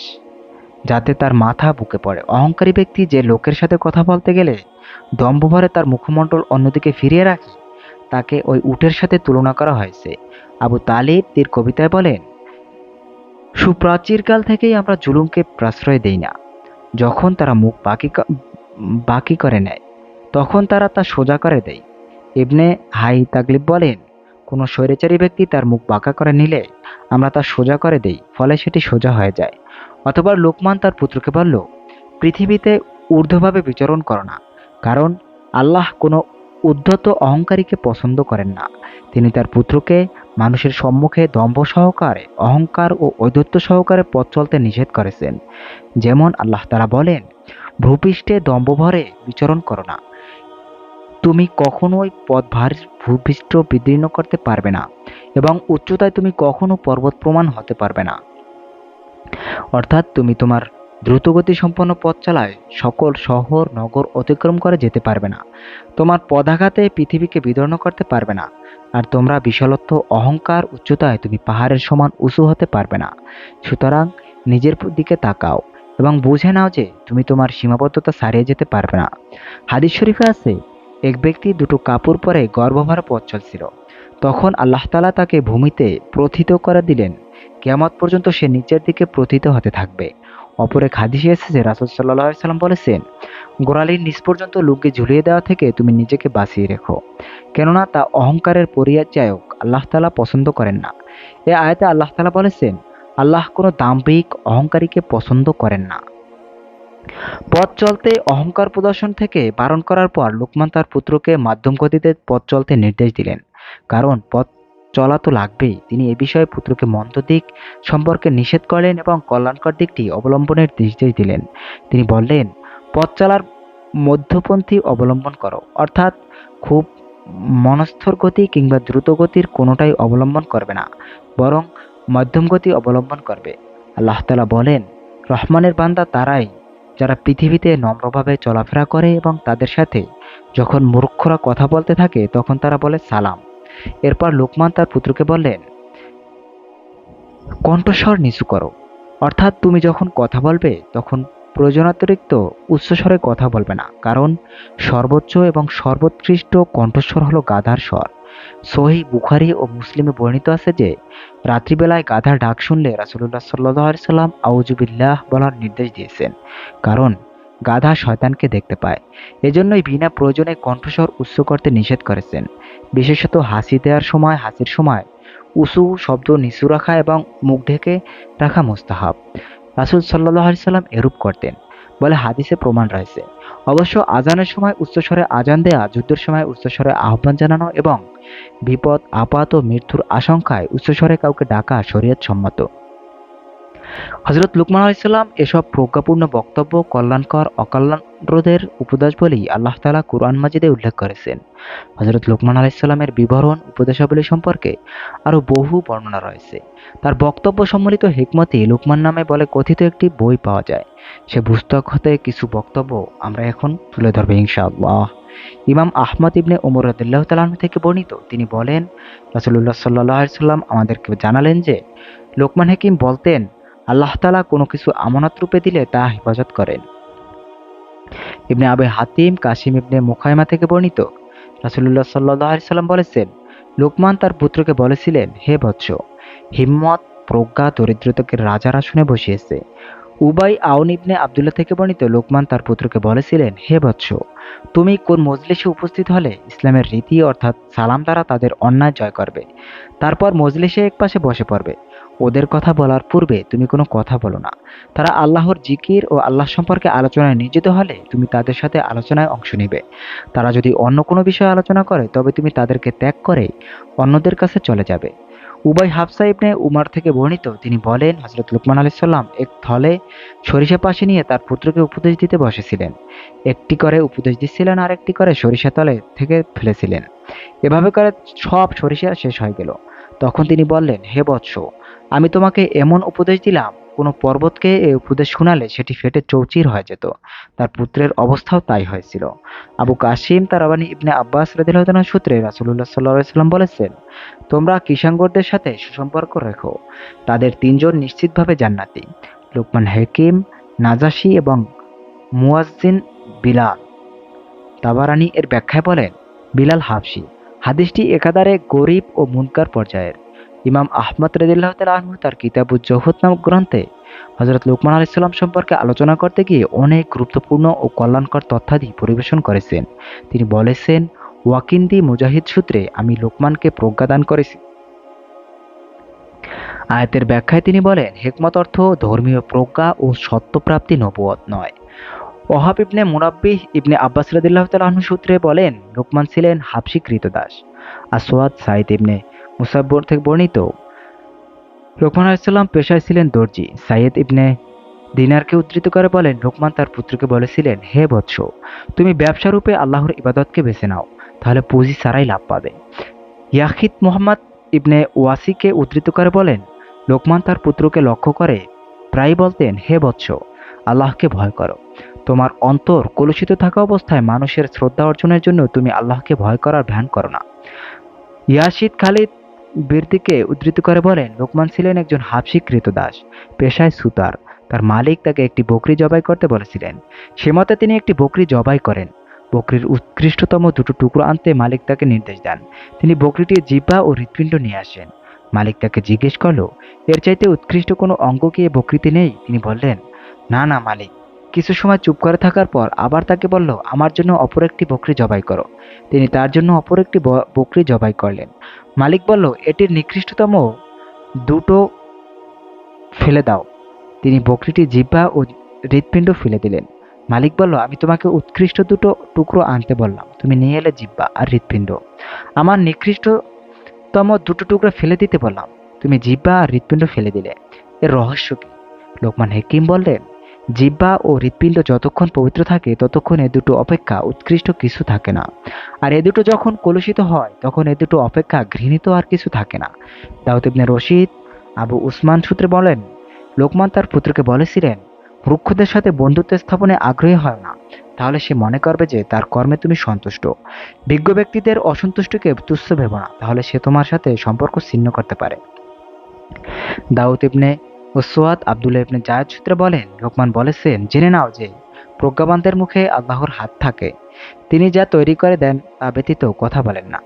যাতে তার মাথা বুকে পড়ে। অহংকারী ব্যক্তি যে লোকের সাথে কথা বলতে গেলে দম্ভভরে তার মুখমণ্ডল অন্যদিকে ফিরিয়ে রাখে, তাকে ওই উটের সাথে তুলনা করা হয়েছে। আবু তালিব তীর কবিতায় বলেন, সুপ্রাচীরকাল থেকেই আমরা জুলুমকে প্রশ্রয় দেই না। যখন তারা মুখ বাঁকি করে নেয়, তখন তারা তা সোজা করে দেয়। ইবনে হাই তাগলিব বলেন, কোনো স্বৈরাচারী ব্যক্তি তার মুখ বাঁকা করে নিলে আমরা তা সোজা করে দেই, ফলে সেটি সোজা হয়ে যায়। অথবা লোকমান তার পুত্রকে বলল, পৃথিবীতে ঊর্ধ্বভাবে বিচরণ করো না, কারণ আল্লাহ কোনো উদ্ধত অহংকারীকে পছন্দ করেন না। তিনি তার পুত্রকে মানুষের সম্মুখে দম্ভ সহকারে, অহংকার ও ঔদ্ধত্য সহকারে পথ চলতে নিষেধ করেছেন। যেমন আল্লাহ তাআলা বলেন, ভূপৃষ্ঠে দম্ভভরে বিচরণ করো না, তুমি কখনোই ভূপৃষ্ঠ বিদীর্ণ করতে পারবে না এবং উচ্চতায় তুমি কখনো পর্বত প্রমাণ হতে পারবে না। অর্থাৎ তুমি তোমার দ্রুতগতি সম্পন্ন পথ চালায় সকল শহর নগর অতিক্রম করে যেতে পারবে না। তোমার পদাঘাতে পৃথিবীকে বিদীর্ণ করতে পারবে না। আর তোমরা বিশালত্ব, অহংকার, উচ্চতায় তুমি পাহাড়ের সমান উঁচু হতে পারবে না। সুতরাং নিজের দিকে তাকাও এবং বুঝে নাও যে তুমি তোমার সীমাবদ্ধতা ছাড়িয়ে যেতে পারবে না। হাদিস শরীফে আছে, এক ব্যক্তি দুটো কাপড় পরে গর্ভভরা পথ চলছিল। তখন আল্লাহ তাআলা তাকে ভূমিতে প্রথিত করে দিলেন। কিয়ামত পর্যন্ত সে নিচের দিকে প্রথিত হতে থাকবে। অপর এক হাদিসে এসেছে, রাসূল সাল্লাল্লাহু আলাইহি সাল্লাম বলেছেন, গোড়ালির নিচ পর্যন্ত লুঙ্গি ঝুলিয়ে দেওয়া থেকে তুমি নিজেকে বাঁচিয়ে রেখো, কেননা তা অহংকারের পরিচায়ক আল্লাহ তাআলা পছন্দ করেন না। এ আয়াতে আল্লাহ তাআলা বলেছেন, আল্লাহ কোনো দাম্ভিক, অহংকারীকে পছন্দ করেন না। পথ চলতে অহংকার প্রদর্শন থেকে বারণ করার পর লোকমান তার পুত্রকে মাধ্যম গতিতে পথ চলতে নির্দেশ দিলেন, কারণ পথ চলা তো লাগবেই। তিনি এ বিষয়ে পুত্রকে মন্দ দিক সম্পর্কে নিষেধ করলেন এবং কল্যাণকর দিকটি অবলম্বনের নির্দেশ দিলেন। তিনি বললেন, পথ চলার মধ্যপন্থী অবলম্বন করো, অর্থাৎ খুব মনস্থর গতি কিংবা দ্রুত গতির কোনোটাই অবলম্বন করবে না, বরং মধ্যম গতি অবলম্বন করবে। আল্লাহ তাআলা বলেন, রহমানের বান্দা তারাই যারা পৃথিবীতে নম্রভাবে চলাফেরা করে এবং তাদের সাথে যখন মূর্খরা কথা বলতে থাকে তখন তারা বলে সালাম। এরপর লোকমান তার পুত্রকে বললেন, কণ্ঠস্বর নিচু করো, অর্থাৎ তুমি যখন কথা বলবে তখন প্রয়োজনাতিরিক্ত উচ্চস্বরে কথা বলবে না, কারণ সর্বোচ্চ এবং সর্বোৎকৃষ্ট কণ্ঠস্বর হলো গাধার স্বর। সহিহ বুখারী ও মুসলিমে বর্ণিত আছে যে রাত্রিবেলায় গাধার ডাক শুনলে রাসূলুল্লাহ সাল্লাল্লাহু আলাইহি সাল্লাম আউযু বিল্লাহ বলার নির্দেশ দিয়েছেন, কারণ গাধা শয়তানকে দেখতে পায়। এজন্যই বিনা প্রয়োজনে কণ্ঠস্বর উচ্চ করতে নিষেধ করেছেন। বিশেষত হাসির সময় উঁচু শব্দ নিচু রাখা এবং মুখ ঢেকে রাখা মুস্তাহাব। রাসূল সাল্লাল্লাহু আলাইহি সাল্লাম এরূপ করতেন বলে হাদিসে প্রমাণ রয়েছে। অবশ্য আজানের সময় উচ্চস্বরে আজান দেয়া, যুদ্ধের সময় উচ্চস্বরে আহ্বান জানানো এবং বিপদ আপদ ও মৃত্যুর আশঙ্কায় উচ্চস্বরে কাউকে ডাকা শরীয়ত সম্মত। হযরত লুকমান আলাইহিস সালাম এসব প্রজ্ঞাপূর্ণ বক্তব্য কল্যাণকর অকল্যাণরোধের উপদেশ বলেই আল্লাহ তাআলা কুরআন মাজিদে উল্লেখ করেছেন। হযরত লুকমান আলাইহিস সালামের বিবরণ উপদেশাবলী সম্পর্কে আরও বহু বর্ণনা রয়েছে। তার বক্তব্য সম্বলিত হিকমতে লুকমান নামে বলে কথিত একটি বই পাওয়া যায়। সে পুস্তক হতে কিছু বক্তব্য আমরা এখন তুলে ধরবো ইনশাআল্লাহ। ইমাম আহমদ ইবনে ওমর রাদিয়াল্লাহু তাআলা আনহু থেকে বর্ণিত, তিনি বলেন, রাসূলুল্লাহ সাল্লাল্লাহু আলাইহি সাল্লাম আমাদেরকে জানালেন যে লোকমান হাকিম বলতেন, আল্লাহ তাআলা কোনো কিছু আমানত রূপে দিলে তা হেফাজত করেন। ইবনে আবি হাতিম কাসিম ইবনে মুখায়মা থেকে বর্ণিত, রাসূলুল্লাহ সাল্লাল্লাহু আলাইহি সাল্লাম বলেছেন, লোকমান তার পুত্রকে বলেছিলেন, হে বৎস, হিম্মত, প্রজ্ঞা দরিদ্রতাকে রাজার আসনে বসিয়েছে। উবাই আউন ইবনে আব্দুল্লাহ থেকে বর্ণিত, লোকমান তার পুত্রকে বলেছিলেন, হে বৎস, তুমি কোন মজলিসে উপস্থিত হলে ইসলামের রীতি অর্থাৎ সালাম দ্বারা তাদের অন্যায় জয় করবে। তারপর মজলিসে একপাশে বসে পড়বে। ওদের কথা বলার পূর্বে তুমি কোনো কথা বলো না। তারা আল্লাহর জিকির ও আল্লাহ সম্পর্কে আলোচনায় নিয়োজিত হলে তুমি তাদের সাথে আলোচনায় অংশ নিবে। তারা যদি অন্য কোনো বিষয়ে আলোচনা করে তবে তুমি তাদেরকে ত্যাগ করে অন্যদের কাছে চলে যাবে। উবাই হাফসা ইবনে উমার থেকে বর্ণিত, তিনি বলেন, হযরত লুকমান আলাইহিস সালাম এক থলে সরিষা পাশে নিয়ে তার পুত্রকে উপদেশ দিতে বসেছিলেন। একটি করে উপদেশ দিচ্ছিলেন আর একটি করে সরিষা তলে থেকে ফেলেছিলেন। এভাবে করে সব সরিষা শেষ হয়ে গেল। তখন তিনি বললেন, হে বৎস, আমি তোমাকে এমন উপদেশ দিলাম, কোনো পর্বতকে এই উপদেশ শোনালে সেটি ফেটে চৌচির হয়ে যেত। তার পুত্রের অবস্থাও তাই হয়েছিল। আবু কাসিম তারাবানী ইবনে আব্বাস রাদিয়াল্লাহু তাআলা সূত্রে রাসূলুল্লাহ সাল্লাল্লাহু আলাইহি সাল্লাম বলেছেন, তোমরা কিশাঙ্গরদের সাথে সুসম্পর্ক রেখো, তাদের তিনজন নিশ্চিতভাবে জান্নাতি, লোকমান হাকিম, নাজাশী এবং মুয়াজ্জিন বিলাল। তাবারানী এর ব্যাখ্যায় বলেন, বিলাল হাবশী। হাদিসটি একাধারে গরীব ও মুনকার পর্যায়ের। ইমাম আহমদ রাদিয়াল্লাহু তাআলা আনহু তার কিতাবুজ জুহুদ নামক গ্রন্থে হযরত লুকমান আলাইহিস সালাম সম্পর্কে আলোচনা করতে গিয়ে অনেক গুরুত্বপূর্ণ ও কল্যাণকর তথ্যাদি পরিবেশন করেছেন। তিনি বলেছেন, ওয়াকিন্দি মুজাহিদ সূত্রে আমি লোকমানকে প্রজ্ঞা দান করেছি। আয়াতের ব্যাখ্যায় তিনি বলেন, হিকমত অর্থ ধর্মীয় প্রজ্ঞা ও সত্যপ্রাপ্তি, নবুয়ত নয়। ওহাব ইবনে মুনাব্বিহ ইবনে আব্বাস রাদিয়াল্লাহু তাআলা আনহু সূত্রে বলেন, লোকমান ছিলেন হাবশী কৃতদাস। আসওয়াদ সাঈদ ইবনে মুসাব্বর থেকে বর্ণিত, লোকমান আলাইহিস সালাম পেশায় ছিলেন দর্জি। সাইয়েদ ইবনে দিনারকে উদ্ধৃত করে বলেন, লোকমান তার পুত্রকে বলেছিলেন, হে বৎস, তুমি ব্যবসারূপে আল্লাহর ইবাদতকে বেছে নাও, তাহলে পুঁজি ছাড়াই লাভ পাবে। ইয়াহিদ মুহাম্মদ ইবনে ওয়াসিকে উদ্ধৃত করে বলেন, লোকমান তার পুত্রকে লক্ষ্য করে প্রায়ই বলতেন, হে বৎস, আল্লাহকে ভয় করো। তোমার অন্তর কলুষিত থাকা অবস্থায় মানুষের শ্রদ্ধা অর্জনের জন্য তুমি আল্লাহকে ভয় করার ভান করো না। ইয়াসিদ খালিদ বীরদিকে উদ্ধৃত করে বলেন, লোকমান ছিলেন একজন হাবশী কৃতদাস, পেশায় সুতার। তার মালিক তাকে একটি বকরি জবাই করতে বলেছিলেন। সে মতে তিনি একটি বকরি জবাই করেন। বকরির উৎকৃষ্টতম দুটো টুকরো আনতে মালিক তাকে নির্দেশ দেন। তিনি বকরিটির জিহ্বা ও হৃৎপিণ্ড নিয়ে আসেন। মালিক তাকে জিজ্ঞেস করলো, এর চাইতে উৎকৃষ্ট কোনো অঙ্গ কি এ বকরিতে নেই? তিনি বললেন, না না মালিক। কিছু সময় চুপ করে থাকার পর আবার তাকে বলল, আমার জন্য অপর একটি বকরি জবাই করো। তিনি তার জন্য অপর একটি বকরি জবাই করলেন। মালিক বলল, এটির নিকৃষ্টতম দুটো ফেলে দাও। তিনি বকরিটির জিহ্বা ও হৃৎপিণ্ড ফেলে দিলেন। মালিক বলল, আমি তোমাকে উৎকৃষ্ট দুটো টুকরো আনতে বললাম, তুমি নিয়ে এলে জিহ্বা আর হৃৎপিণ্ড। আমার নিকৃষ্টতম দুটো টুকরো ফেলে দিতে বললাম, তুমি জিহ্বা আর হৃৎপিণ্ড ফেলে দিলে। এর রহস্য কি? লোকমান হাকিম বললেন, জিহ্বা ও হৃৎপিণ্ড যতক্ষণ পবিত্র থাকে ততক্ষণ এ দুটো অপেক্ষা উৎকৃষ্ট কিছু থাকে না, আর এ দুটো যখন কলুষিত হয় তখন এ দুটো অপেক্ষা ঘৃণিত আর কিছু থাকে না। দাউদ ইবনে রশিদ আবু উসমান সূত্রে বলেন, লোকমান তার পুত্রকে বলেছিলেন, মূর্খদের সাথে বন্ধুত্ব স্থাপনে আগ্রহী হয় না, তাহলে সে মনে করবে যে তার কর্মে তুমি সন্তুষ্ট। বিজ্ঞ ব্যক্তিদের অসন্তুষ্টকে তুচ্ছ ভেবো না, তাহলে সে তোমার সাথে সম্পর্ক ছিন্ন করতে পারে। দাউদ ইবনে উসওয়াত আব্দুল্লাহ ইবনে জায়েদ সূত্রে বলেন, লোকমান বলেছেন, জেনে নাও যে প্রজ্ঞাবানদের মুখে আল্লাহর হাত থাকে, তিনি যা তৈরি করে দেন তা ব্যতীত কথা বলেন না।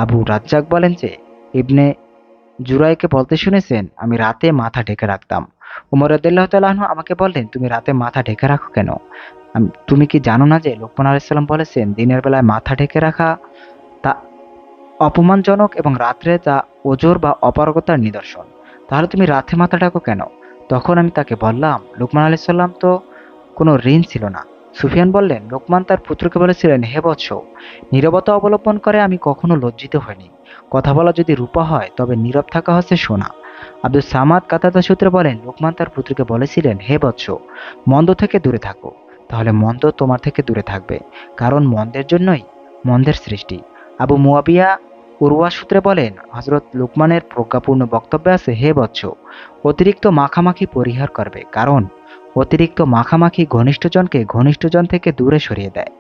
আবু রাজ্জাক বলেন যে, ইবনে জুরাইকে বলতে শুনেছেন, আমি রাতে মাথা ঢেকে রাখতাম। উমর রাদিয়াল্লাহু তাআলা আনহু আমাকে বললেন, তুমি রাতে মাথা ঢেকে রাখো কেন? তুমি কি জানো না যে লোকমান আলাইহিস সালাম বলেছেন, দিনের বেলায় মাথা ঢেকে রাখা তা অপমানজনক এবং রাত্রে তা ওজর বা অপারগতার নিদর্শন। তাহলে তুমি রাতে মাথা ঢাকো কেন? তখন আমি তাকে বললাম, লোকমান আলাইহিস সালাম তো কোনো ঋণ ছিল না। সুফিয়ান বললেন, লোকমান তার পুত্রকে বলেছিলেন, হে বৎস, নীরবতা অবলম্বন করে আমি কখনো লজ্জিত হইনি। কথা বলা যদি রূপা হয় তবে নীরব থাকা হচ্ছে সোনা। আব্দুল সামাদ কাতাদা সূত্রে বলেন, লোকমান তার পুত্রকে বলেছিলেন, হে বৎস, মন্দ থেকে দূরে থাকো, তাহলে মন্দ তোমার থেকে দূরে থাকবে, কারণ মন্দের জন্যই মন্দের সৃষ্টি। আবু মুয়াবিয়া উরওয়া সূত্রে বলেন, হযরত লুকমানের প্রজ্ঞাপূর্ণ বক্তব্যে আছে, হে বৎস, অতিরিক্ত মাখামাখি পরিহার করবে, কারণ অতিরিক্ত মাখামাখি ঘনিষ্ঠজনকে ঘনিষ্ঠজন থেকে দূরে সরিয়ে দেয়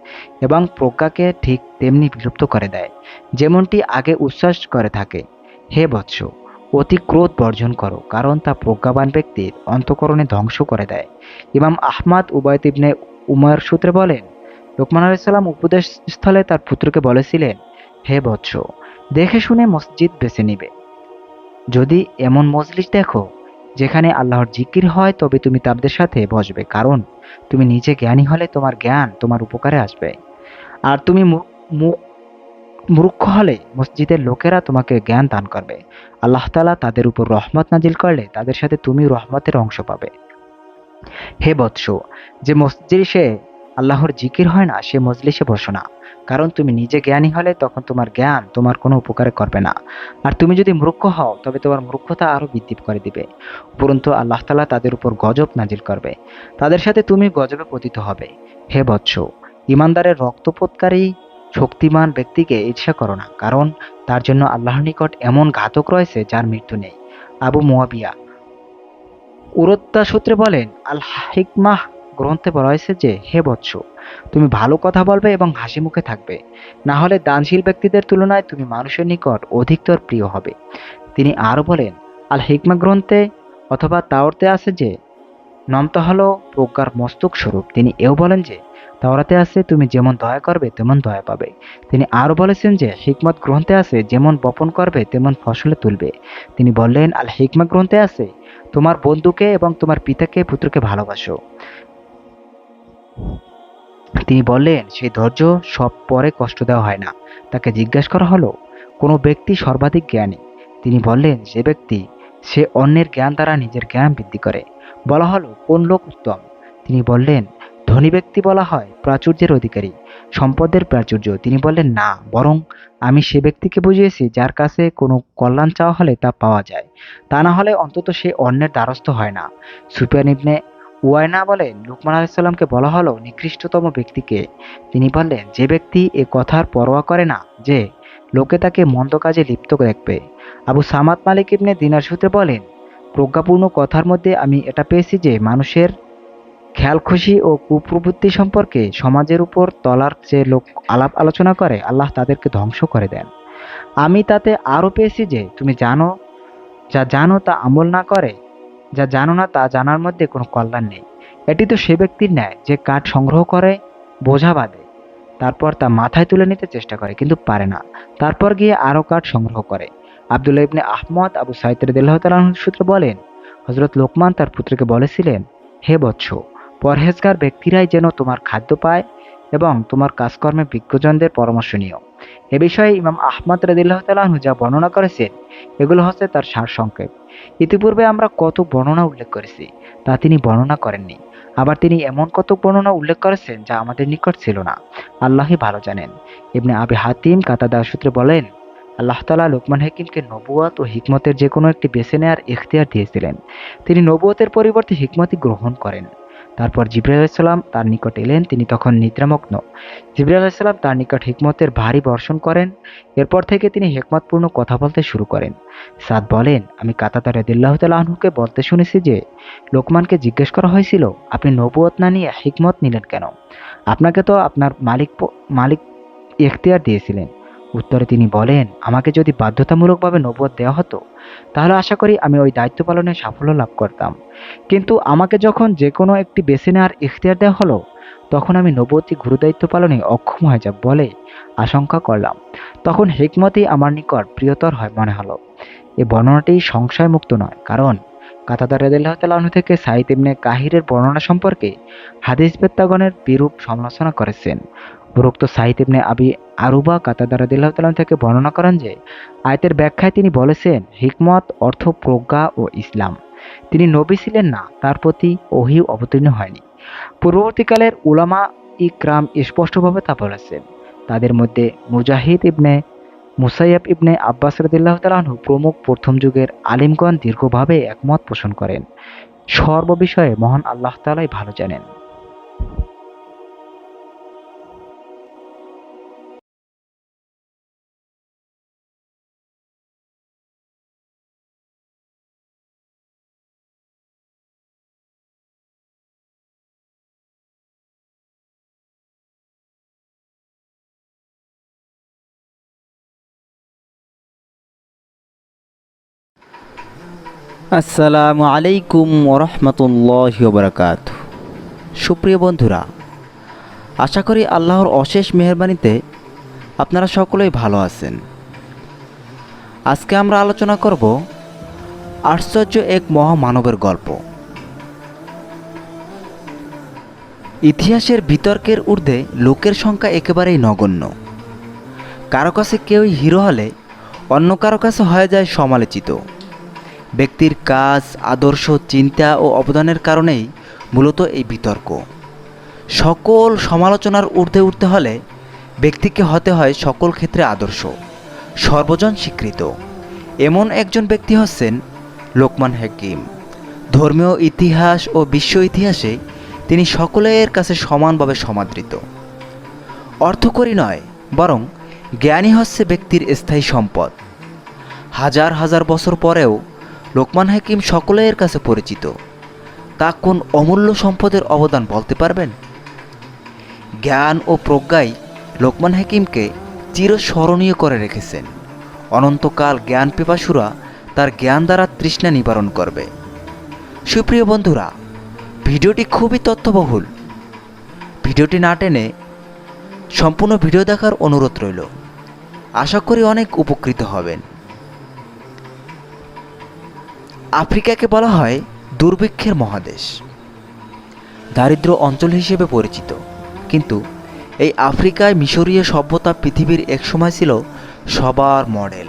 এবং প্রজ্ঞাকে ঠিক তেমনি বিলুপ্ত করে দেয়, যেমনটি আগে উচ্ছ্বাস করে থাকে। হে বৎস, অতি ক্রোধ বর্জন করো, কারণ তা প্রজ্ঞাবান ব্যক্তির অন্তঃকরণে ধ্বংস করে দেয়। ইমাম আহমাদ উবায়দ ইবনে উমর সূত্রে বলেন, লোকমান আলাইহিস সালাম উপদেশ স্থলে তার পুত্রকে বলেছিলেন, হে বৎস, দেখে শুনে মসজিদ বেছে নিবে। যদি এমন মজলিস দেখো যেখানে আল্লাহর জিকির হয় তবে তুমি তাদের সাথে বসবে, কারণ তুমি নিজে জ্ঞানী হলে তোমার জ্ঞান তোমার উপকারে আসবে। আর তুমি মূর্খ হলে মসজিদের লোকেরা তোমাকে জ্ঞান দান করবে। আল্লাহ তাআলা তাদের উপর রহমত নাজিল করলে তাদের সাথে তুমি রহমতের অংশ পাবে। হে বৎস, যে মজলিসে আল্লাহর জিকির হয় না সে মজলিসে বসো না, কারণ তুমি নিজে জ্ঞানী হলে তখন তোমার জ্ঞান তোমার কোনো উপকারে করবে না, আর তুমি যদি মূর্খ হও তবে তোমার মূর্খতা আরো বৃদ্ধি করে দিবে। উপরন্তু আল্লাহ তাআলা তাদের উপর গজব নাজিল করবে, তাদের সাথে তুমি গজবে পতিত হবে। হে বৎস, ইমানদারের রক্তপাতকারী শক্তিমান ব্যক্তিকে ঈর্ষা করো না, কারণ তার জন্য আল্লাহর নিকট এমন ঘাতক রয়েছে যার মৃত্যু নেই। আবু মুয়াবিয়া উরত্তা সূত্রে বলেন, আল হিকমাহ গ্রন্থে বলা হয়েছে যে, হে বৎস, তুমি ভালো কথা বলবে এবং হাসি মুখে থাকবে, না হলে দানশীল ব্যক্তিদের তুলনায় তুমি মানুষের নিকট অধিকতর প্রিয় হবে। তিনি আরো বলেন, আল হিকমা গ্রন্থে অথবা তাওরাতে আছে যে, নমতা হলো প্রজ্ঞার মস্তক স্বরূপ। তিনি এও বলেন যে, তাওরাতে আছে তুমি যেমন দয়া করবে তেমন দয়া পাবে। তিনি আরো বলেছেন যে, হিকমত গ্রন্থে আছে যেমন বপন করবে তেমন ফসলে তুলবে। তিনি বললেন, আল হিকমা গ্রন্থে আছে, তোমার বন্ধুকে এবং তোমার পিতাকে পুত্রকে ভালোবাসো। তিনি বললেন, সেই ধৈর্য সব পরে কষ্ট দেওয়া হয় না। তাকে জিজ্ঞাসা করা হলো, কোনো ব্যক্তি সর্বাধিক জ্ঞানী? তিনি বললেন, যে ব্যক্তি সে অন্যের জ্ঞান দ্বারা নিজের জ্ঞান বৃদ্ধি করে। বলা হলো, কোন লোক উত্তম? তিনি বললেন, ধনী ব্যক্তি বলা হয় প্রাচুর্যের অধিকারী, সম্পদের প্রাচুর্য। তিনি বললেন, না, বরং আমি সে ব্যক্তিকে বুঝিয়েছি যার কাছে কোনো কল্যাণ চাওয়া হলে তা পাওয়া যায়, তা না হলে অন্তত সে অন্যের দ্বারস্থ হয় না। সুফিয়ান ইবনে উয়াইনা বলেন, লুকমান আলাইহিস সালামকে বলা হলো নিকৃষ্টতম ব্যক্তিকে। তিনি বললেন, যে ব্যক্তি এ কথার পরোয়া করে না যে লোকে তাকে মন্দ কাজে লিপ্ত দেখবে। আবু সামাদ মালিক ইবনে দিনার সূত্রে বলেন, প্রজ্ঞাপূর্ণ কথার মধ্যে আমি এটা পেয়েছি যে মানুষের খেয়ালখুশি ও কুপ্রবৃত্তি সম্পর্কে সমাজের উপর তলার যে লোক আলাপ আলোচনা করে আল্লাহ তাদেরকে ধ্বংস করে দেন। আমি তাতে আরো পেয়েছি যে, তুমি জানো, যা জানো তা আমল না করে, যা জানো না তা জানার মধ্যে কোনো কল্যাণ নেই। এটি তো সে ব্যক্তির ন্যায় যে কাঠ সংগ্রহ করে, বোঝা বাঁধে, তারপর তা মাথায় তুলে নিতে চেষ্টা করে কিন্তু পারে না, তারপর গিয়ে আরো কাঠ সংগ্রহ করে। আব্দুল্লাহ ইবনে আহমদ আবু সাঈদ রাদিয়াল্লাহু তাআলা আনহু সূত্রে বলেন, হযরত লোকমান তার পুত্রকে বলেছিলেন, হে বৎস, পরহেজগার ব্যক্তিরাই যেন তোমার খাদ্য পায় এবং তোমার কাজকর্মে বিজ্ঞজনদের পরামর্শ নিও। এ বিষয়ে ইমাম আহমদ রাদিয়াল্লাহু তাআলা আনহু যা বর্ণনা করেছেন এগুলো হচ্ছে তার সারসংক্ষেপ। ইতিপূর্বে আমরা কত বর্ণনা উল্লেখ করেছি তা তিনি বর্ণনা করেননি। আবার তিনি এমন কত বর্ণনা উল্লেখ করেছেন যা আমাদের নিকট ছিল না, আল্লাহই ভালো জানেন। ইবনে আবি হাতিম কাতাদা সূত্রে বলেন, আল্লাহ তাআলা লোকমান হাকিমকে নবুয়ত ও হিকমতের যে কোনো একটি বেছে নেয়ার ইখতিয়ার দিয়েছিলেন। তিনি নবুয়তের পরিবর্তে হিকমতই গ্রহণ করেন। তারপর জিবরাইল আলাইহিস সালাম তার নিকট এলেন, তিনি তখন নিদ্রামগ্ন। জিবরাইল আলাইহিস সালাম তার নিকট হিকমতের ভারী বর্ষণ করেন। এরপর থেকে তিনি হিকমতপূর্ণ কথা বলতে শুরু করেন। সাদ বলেন, আমি কাতাদা রাদিয়াল্লাহু তাআলা আনহুকে বলতে শুনেছি যে লোকমানকে জিজ্ঞেস করা হয়েছিল, আপনি নবুয়ত না নিয়ে হিকমত নিলেন কেন? আপনাকে তো আপনার মালিক ইখতিয়ার দিয়েছিলেন। উত্তরে তিনি বলেন, আমাকে যদি বাধ্যতামূলকভাবে নবুয়ত দেওয়া হতো তাহলে আশা করি আমি ওই দায়িত্ব পালনে সাফল্য লাভ করতাম। কিন্তু আমাকে যখন যে কোনো একটি বেছে নেওয়ার ইখতিয়ার দেওয়া হলো, তখন আমি নবুয়তি গুরুদায়িত্ব পালনে অক্ষম হয়ে যাব বলে আশঙ্কা করলাম। তখন হিকমতই আমার নিকট প্রিয়তর হয় মনে হলো। এই বর্ণনাটি সংশয়মুক্ত নয়, কারণ কাতাদা রাদিয়াল্লাহু তাআলা আনহু থেকে সাঈদ ইবনে কাহিরের বর্ণনা সম্পর্কে হাদিস বেত্তাগণের বিরূপ সমালোচনা করেছেন। উপরোক্ত সাঈদ ইবনে আবি আরুবা কাতাদা রাদিয়াল্লাহু তাআলা আনহু থেকে বর্ণনা করেন যে আয়াতের ব্যাখ্যায় তিনি বলেছেন, হিকমত অর্থ প্রজ্ঞা ও ইসলাম। তিনি নবী ছিলেন না, তার প্রতি ওহী অবতীর্ণ হয়নি। পূর্ববর্তীকালের উলামা ইকরাম স্পষ্টভাবে তা বলেছেন। তাদের মধ্যে মুজাহিদ ইবনে মুসাইয়াব ইবনে আব্বাস রাদিয়াল্লাহু তাআলা আনহু প্রমুখ প্রথম যুগের আলিমগণ দীর্ঘভাবে একমত পোষণ করেন। সর্ববিষয়ে মহান আল্লাহ তাআলাই ভালো জানেন। আসসালামু আলাইকুম ওরহমতুল্লাহি ওবরাকাত। সুপ্রিয় বন্ধুরা, আশা করি আল্লাহর অশেষ মেহেরবানিতে আপনারা সকলেই ভালো আছেন। আজকে আমরা আলোচনা করব আশ্চর্য এক মহামানবের গল্প। ইতিহাসের বিতর্কের ঊর্ধ্বে লোকের সংখ্যা একেবারেই নগণ্য। কারো কাছে কেউই হিরো হলে অন্য কারো কাছে হয়ে যায় সমালোচিত। ব্যক্তির কাজ, আদর্শ, চিন্তা ও অবদানের কারণেই মূলত এই বিতর্ক। সকল সমালোচনার ঊর্ধ্বে উঠতে হলে ব্যক্তিকে হতে হয় সকল ক্ষেত্রে আদর্শ, সর্বজন স্বীকৃত। এমন একজন ব্যক্তি হচ্ছেন লোকমান হাকিম। ধর্মীয় ইতিহাস ও বিশ্ব ইতিহাসে তিনি সকলের কাছে সমানভাবে সমাদৃত। অর্থকরী নয়, বরং জ্ঞানী হচ্ছে ব্যক্তির স্থায়ী সম্পদ। হাজার হাজার বছর পরেও লোকমান হাকিম সকলের কাছে পরিচিত। তা কোন অমূল্য সম্পদের অবদান বলতে পারবেন? জ্ঞান ও প্রজ্ঞাই লোকমান হাকিমকে চিরস্মরণীয় করে রেখেছেন। অনন্তকাল জ্ঞান পিপাসুরা তার জ্ঞান দ্বারা তৃষ্ণা নিবারণ করবে। সুপ্রিয় বন্ধুরা, ভিডিওটি খুবই তথ্যবহুল। ভিডিওটি না টেনে সম্পূর্ণ ভিডিও দেখার অনুরোধ রইল। আশা করি অনেক উপকৃত হবেন। আফ্রিকাকে বলা হয় দুর্ভিক্ষের মহাদেশ, দারিদ্র অঞ্চল হিসেবে পরিচিত। কিন্তু এই আফ্রিকায় মিশরীয় সভ্যতা পৃথিবীর একসময় ছিল সবার মডেল।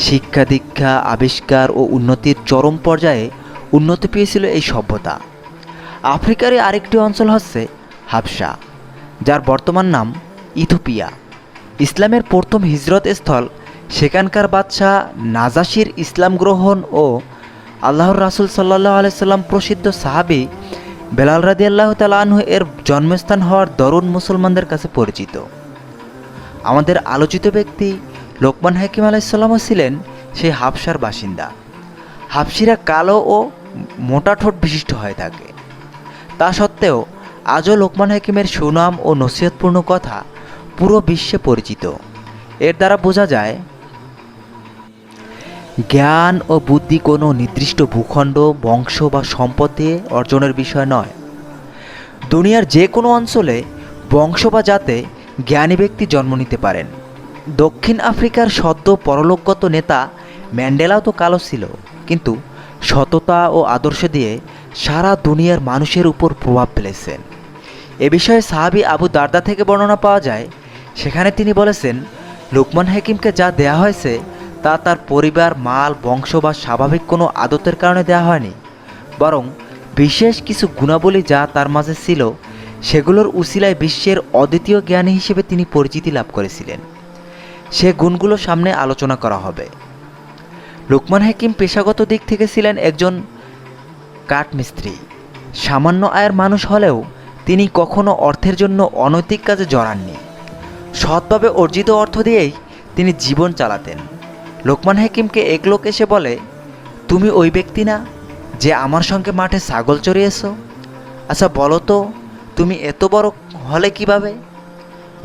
শিক্ষা, দীক্ষা, আবিষ্কার ও উন্নতির চরম পর্যায়ে উন্নতি পেয়েছিল এই সভ্যতা। আফ্রিকারই আরেকটি অঞ্চল হচ্ছে হাবশা, যার বর্তমান নাম ইথিওপিয়া। ইসলামের প্রথম হিজরত স্থল। সেখানকার বাদশাহ নাজাশির ইসলাম গ্রহণ ও আল্লাহর রাসূল সাল্লাল্লাহু আলাইহি সাল্লাম প্রসিদ্ধ সাহাবী বেলাল রাদিয়াল্লাহু তাআলা আনহু এর জন্মস্থান হওয়ার দরুন মুসলমানদের কাছে পরিচিত। আমাদের আলোচিত ব্যক্তি লোকমান হাকিম আলাইহিস সালামও ছিলেন সেই হাবশার বাসিন্দা। হাবশিরা কালো ও মোটা ঠোঁট বিশিষ্ট হয়ে থাকে। তা সত্ত্বেও আজও লোকমান হাকিমের সুনাম ও নসিহতপূর্ণ কথা পুরো বিশ্বে পরিচিত। এর দ্বারা বোঝা যায়, জ্ঞান ও বুদ্ধি কোনো নির্দিষ্ট ভূখণ্ড, বংশ বা সম্পদে অর্জনের বিষয় নয়। দুনিয়ার যে কোনো অঞ্চলে, বংশ বা জাতে জ্ঞানী ব্যক্তি জন্ম নিতে পারেন। দক্ষিণ আফ্রিকার সদ্য পরলোকগত নেতা ম্যান্ডেলাও তো কালো ছিল, কিন্তু সততা ও আদর্শ দিয়ে সারা দুনিয়ার মানুষের উপর প্রভাব ফেলেছেন। এ বিষয়ে সাহাবী আবু দারদা থেকে বর্ণনা পাওয়া যায়। সেখানে তিনি বলেছেন, লোকমান হাকিমকে যা দেয়া হয়েছে তা তার পরিবার, মাল, বংশ বা স্বাভাবিক কোনো আদতের কারণে দেওয়া হয়নি, বরং বিশেষ কিছু গুণাবলী যা তার মাঝে ছিল সেগুলোর উসিলায় বিশ্বের অদ্বিতীয় জ্ঞানী হিসেবে তিনি পরিচিতি লাভ করেছিলেন। সে গুণগুলো সামনে আলোচনা করা হবে। লোকমান হাকিম পেশাগত দিক থেকে ছিলেন একজন কাঠমিস্ত্রি। সামান্য আয়ের মানুষ হলেও তিনি কখনো অর্থের জন্য অনৈতিক কাজে জড়াননি। সৎভাবে অর্জিত অর্থ দিয়েই তিনি জীবন চালাতেন। লোকমান হাকিমকে এক লোক এসে বলে, তুমি ওই ব্যক্তি না যে আমার সঙ্গে মাঠে ছাগল চড়িয়েছো? আচ্ছা বলো তো, তুমি এত বড় হলে কিভাবে?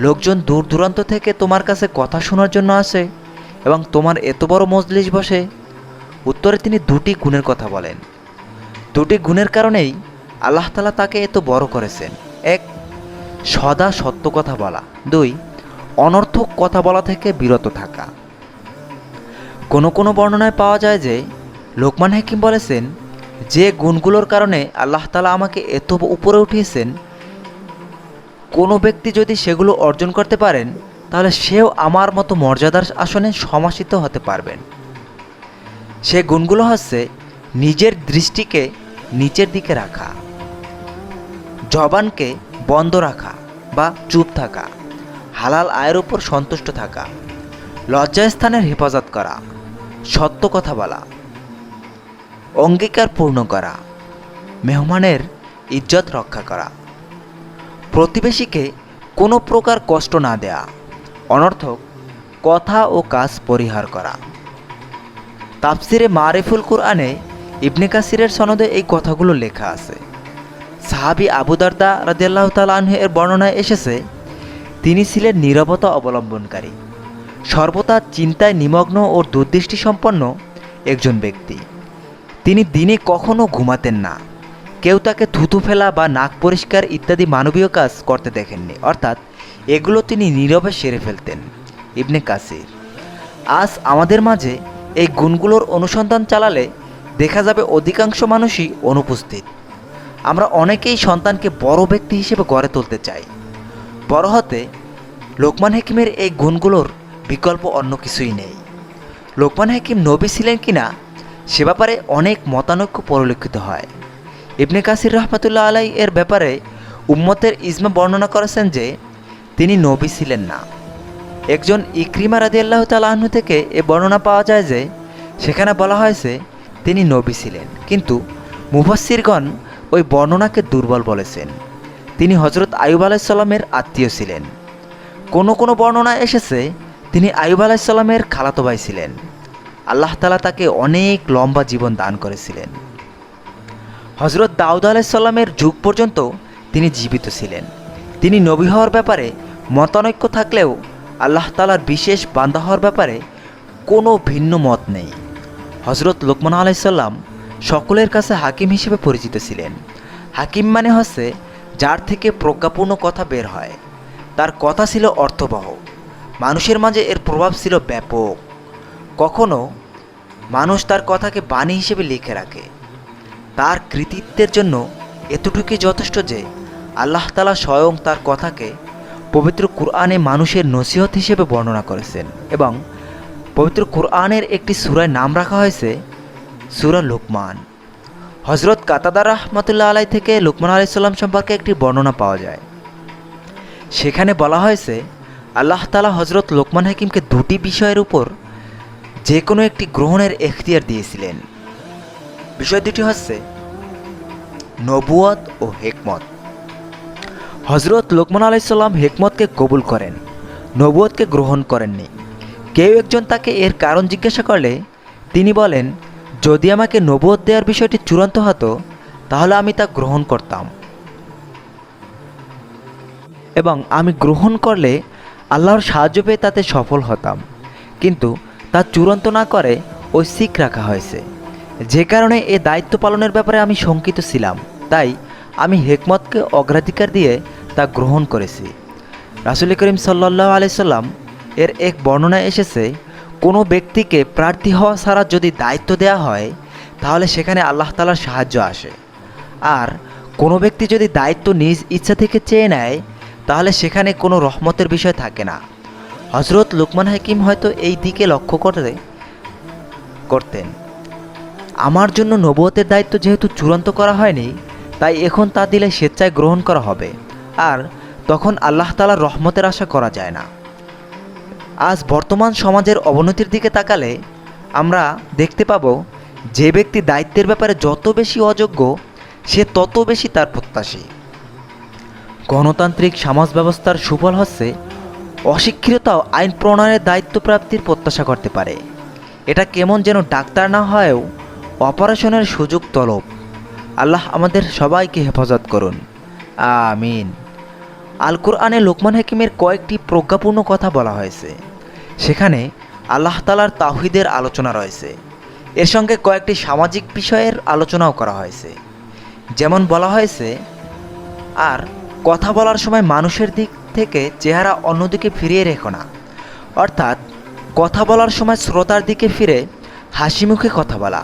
লোকজন দূর দূরান্ত থেকে তোমার কাছে কথা শোনার জন্য আসে এবং তোমার এত বড় মজলিস বসে। উত্তরে তিনি দুটি গুণের কথা বলেন। দুটি গুণের কারণেই আল্লাহ তাআলা তাকে এত বড় করেছেন। এক, সদা সত্য কথা বলা। দুই, অনর্থক কথা বলা থেকে বিরত থাকা। কোনো কোনো বর্ণনায় পাওয়া যায় যে লোকমান হাকিম বলেছেন, যে গুণগুলোর কারণে আল্লাহ তাআলা আমাকে এত উপরে উঠিয়েছেন, কোনো ব্যক্তি যদি সেগুলো অর্জন করতে পারেন তাহলে সেও আমার মতো মর্যাদার আসনে সমাসীত হতে পারবেন। সে গুণগুলো হচ্ছে নিজের দৃষ্টিকে নিচের দিকে রাখা, জবানকে বন্ধ রাখা বা চুপ থাকা, হালাল আয়ের উপর সন্তুষ্ট থাকা, লজ্জাস্থানের হেফাজত করা, সত্য কথা বলা, অঙ্গীকার পূর্ণ করা, মেহমানের ইজ্জত রক্ষা করা, প্রতিবেশীকে কোনো প্রকার কষ্ট না দেয়া, অনর্থক কথা ও কাজ পরিহার করা। তাফসিরে মারিফুল কুরআনে ইবনে কাসিরের সনদে এই কথাগুলো লেখা আছে। সাহাবী আবু দারদা রাদিয়াল্লাহু তাআলা আনহু এর বর্ণনায় এসেছে, তিনি ছিলেন নীরবতা অবলম্বনকারী, সর্বদা চিন্তায় নিমগ্ন ও দূরদৃষ্টি সম্পন্ন একজন ব্যক্তি। তিনি দিনে কখনো ঘুমাতেন না। কেউ তাকে থুতু ফেলা বা নাক পরিষ্কার ইত্যাদি মানবীয় কাজ করতে দেখেননি, অর্থাৎ এগুলো তিনি নীরবে সেরে ফেলতেন। ইবনে কাসির। আজ আমাদের মাঝে এই গুণগুলোর অনুসন্ধান চালালে দেখা যাবে অধিকাংশ মানুষই অনুপস্থিত। আমরা অনেকেই সন্তানকে বড় ব্যক্তি হিসেবে গড়ে তুলতে চাই। বড় হতে লোকমান হাকিমের এই গুণগুলোর বিকল্প অন্য কিছুই নেই। লোকমান হাকিম নবী ছিলেন কিনা সে ব্যাপারে অনেক মতানৈক্য পরিলক্ষিত হয়। ইবনে কাসির রহমাতুল্লাহ আলাই এর ব্যাপারে উম্মতের ইজমা বর্ণনা করেছেন যে তিনি নবী ছিলেন না। একজন ইকরিমা রাদিয়াল্লাহু তাআলা আনহু থেকে এ বর্ণনা পাওয়া যায় যে সেখানে বলা হয়েছে তিনি নবী ছিলেন, কিন্তু মুফাসসিরগণ ওই বর্ণনাকে দুর্বল বলেছেন। তিনি হযরত আইয়ুব আলাইহিস সালামের আত্মীয় ছিলেন। কোনো কোনো বর্ণনায় এসেছে তিনি আইয়ুব আলাইহিস সালামের খালাতো ভাই ছিলেন। আল্লাহ তাআলা তাকে অনেক লম্বা জীবন দান করেছিলেন। হযরত দাউদ আলাইহিস সালামের যুগ পর্যন্ত তিনি জীবিত ছিলেন। তিনি নবী হওয়ার ব্যাপারে মতানৈক্য থাকলেও আল্লাহ তাআলার বিশেষ বান্দা হওয়ার ব্যাপারে কোনো ভিন্ন মত নেই। হযরত লোকমান আলাইহিস সালাম সকলের কাছে হাকিম হিসেবে পরিচিত ছিলেন। হাকিম মানে হচ্ছে যার থেকে প্রজ্ঞাপূর্ণ কথা বের হয়। তার কথা ছিল অর্থবহ, মানুষের মাঝে এর প্রভাব ছিল ব্যাপক। কখনো মানুষ তার কথাকে বাণী হিসেবে লিখে রাখে। তার কৃতিত্বের জন্য এতটুকুই যথেষ্ট যে আল্লাহ তাআলা স্বয়ং তার কথাকে পবিত্র কুরআনে মানুষের নসিহত হিসেবে বর্ণনা করেছেন এবং পবিত্র কুরআনের একটি সূরায় নাম রাখা হয়েছে সূরা লোকমান। হযরত কাতাদা রাহমাতুল্লাহ আলাই থেকে লোকমান আলাইহিস সালাম সম্পর্কে একটি বর্ণনা পাওয়া যায়। সেখানে বলা হয়েছে আল্লাহ তাআলা হযরত লোকমান হাকিমকে দুটি বিষয়ের উপর যে কোনো একটি গ্রহণের এখতিয়ার দিয়েছিলেন। বিষয় দুটি হচ্ছে নবুয়ত ও হিকমত। হযরত লোকমান আলাইহিস সালাম হিকমতকে কবুল করেন, নবুয়তকে গ্রহণ করেননি। কেউ একজন তাকে এর কারণ জিজ্ঞাসা করলে তিনি বলেন, যদি আমাকে নবুয়ত দেওয়ার বিষয়টি চূড়ান্ত হতো তাহলে আমি তা গ্রহণ করতাম এবং আমি গ্রহণ করলে আল্লাহর সাহায্য পেয়ে তাতে সফল হতাম, কিন্তু তা চূড়ান্ত না করে ঐচ্ছিক রাখা হয়েছে, যে কারণে এ দায়িত্ব পালনের ব্যাপারে আমি শঙ্কিত ছিলাম, তাই আমি হিকমতকে অগ্রাধিকার দিয়ে তা গ্রহণ করেছি। রাসূল করিম সাল্লাল্লাহু আলাইহি সাল্লাম এর এক বর্ণনায় এসেছে, কোনো ব্যক্তিকে প্রার্থী হওয়া ছাড়া যদি দায়িত্ব দেওয়া হয় তাহলে সেখানে আল্লাহ তাআলার সাহায্য আসে, আর কোনো ব্যক্তি যদি দায়িত্ব নিজ ইচ্ছা থেকে চেয়ে নেয় তাহলে সেখানে কোনো রহমতের বিষয় থাকে না। হযরত লোকমান হাকিম হয়তো এই দিকে লক্ষ্য করতেন, আমার জন্য নবুয়তের দায়িত্ব যেহেতু চূড়ান্ত করা হয়নি তাই এখন তা দিলে স্বেচ্ছায় গ্রহণ করা হবে, আর তখন আল্লাহ তাআলার রহমতের আশা করা যায় না। আজ বর্তমান সমাজের অবনতির দিকে তাকালে আমরা দেখতে পাব যে ব্যক্তি দায়িত্বের ব্যাপারে যত বেশি অযোগ্য সে তত বেশি তার প্রত্যাশী। গণতান্ত্রিক সমাজ ব্যবস্থার সুফল হচ্ছে অশিক্ষিততাও আইন প্রণয়নের দায়িত্ব প্রাপ্তির প্রত্যাশা করতে পারে। এটা কেমন যেন ডাক্তার না হয়েও অপারেশনের সুযোগ তলব। আল্লাহ আমাদের সবাইকে হেফাজত করুন, আমিন। আল কোরআনে লোকমান হাকিমের কয়েকটি প্রজ্ঞাপূর্ণ কথা বলা হয়েছে। সেখানে আল্লাহ তাআলার তাওহীদের আলোচনা রয়েছে। এর সঙ্গে কয়েকটি সামাজিক বিষয়ের আলোচনাও করা হয়েছে। যেমন বলা হয়েছে, আর কথা বলার সময় মানুষের দিক থেকে চেহারা অন্যদিকে ফিরিয়ে রেখো না। অর্থাৎ কথা বলার সময় শ্রোতার দিকে ফিরে হাসি মুখে কথা বলা।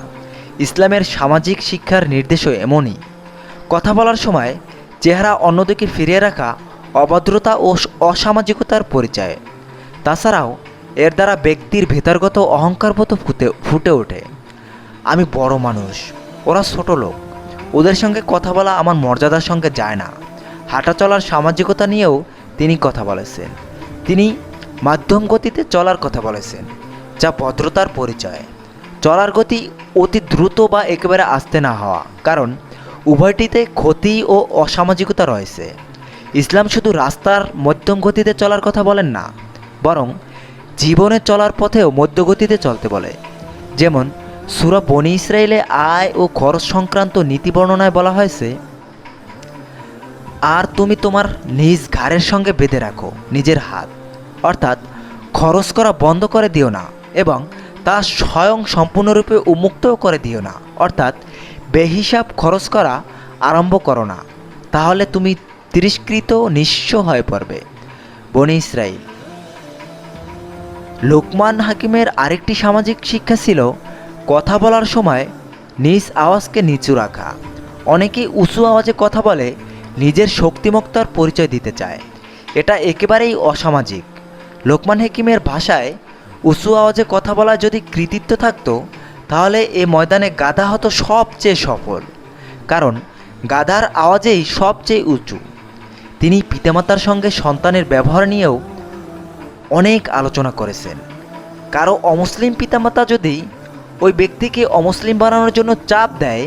ইসলামের সামাজিক শিক্ষার নির্দেশও এমনই। কথা বলার সময় চেহারা অন্যদিকে ফিরিয়ে রাখা অভদ্রতা ও অসামাজিকতার পরিচয়। তাছাড়াও এর দ্বারা ব্যক্তির ভেতরগত অহংকারবোধ ফুটে ওঠে। আমি বড় মানুষ, ওরা ছোট লোক, ওদের সঙ্গে কথা বলা আমার মর্যাদার সঙ্গে যায় না। হাঁটা চলার সামাজিকতা নিয়েও তিনি কথা বলেছেন। তিনি মাধ্যম গতিতে চলার কথা বলেছেন, যা ভদ্রতার পরিচয়। চলার গতি অতি দ্রুত বা একেবারে আস্তে না হওয়া, কারণ উভয়টিতে ক্ষতি ও অসামাজিকতা রয়েছে। ইসলাম শুধু রাস্তার মধ্যম গতিতে চলার কথা বলেন না, বরং জীবনে চলার পথেও মধ্যগতিতে চলতে বলে। যেমন সূরা বনী ইসরাইলে আয় ও খরচ সংক্রান্ত নীতি বর্ণনায় বলা হয়েছে, আর তুমি তোমার নিজ ঘাড়ের সঙ্গে বেঁধে রাখো নিজের হাত, অর্থাৎ খরচ করা বন্ধ করে দিও না এবং তা স্বয়ং সম্পূর্ণরূপে উন্মুক্তও করে দিও না, অর্থাৎ বেহিসাব খরচ করা আরম্ভ করো না, তাহলে তুমি তিরস্কৃত নিঃস্ব হয়ে পড়বে। বনী ইসরাইল। লোকমান হাকিমের আরেকটি সামাজিক শিক্ষা ছিল কথা বলার সময় নিজ আওয়াজকে নিচু রাখা। অনেকেই উঁচু আওয়াজে কথা বলে নিজের শক্তিমত্তার পরিচয় দিতে চায়। এটা একেবারেই অসামাজিক। লোকমান হাকিমের ভাষায় উঁচু আওয়াজে কথা বলা যদি কৃতিত্ব থাকতো, তাহলে এ ময়দানে গাধা হতো সবচেয়ে সফল, কারণ গাধার আওয়াজেই সবচেয়ে উঁচু। তিনি পিতামাতার সঙ্গে সন্তানের ব্যবহার নিয়েও অনেক আলোচনা করেছেন। কারো অমুসলিম পিতামাতা যদি ওই ব্যক্তিকে অমুসলিম বানানোর জন্য চাপ দেয়,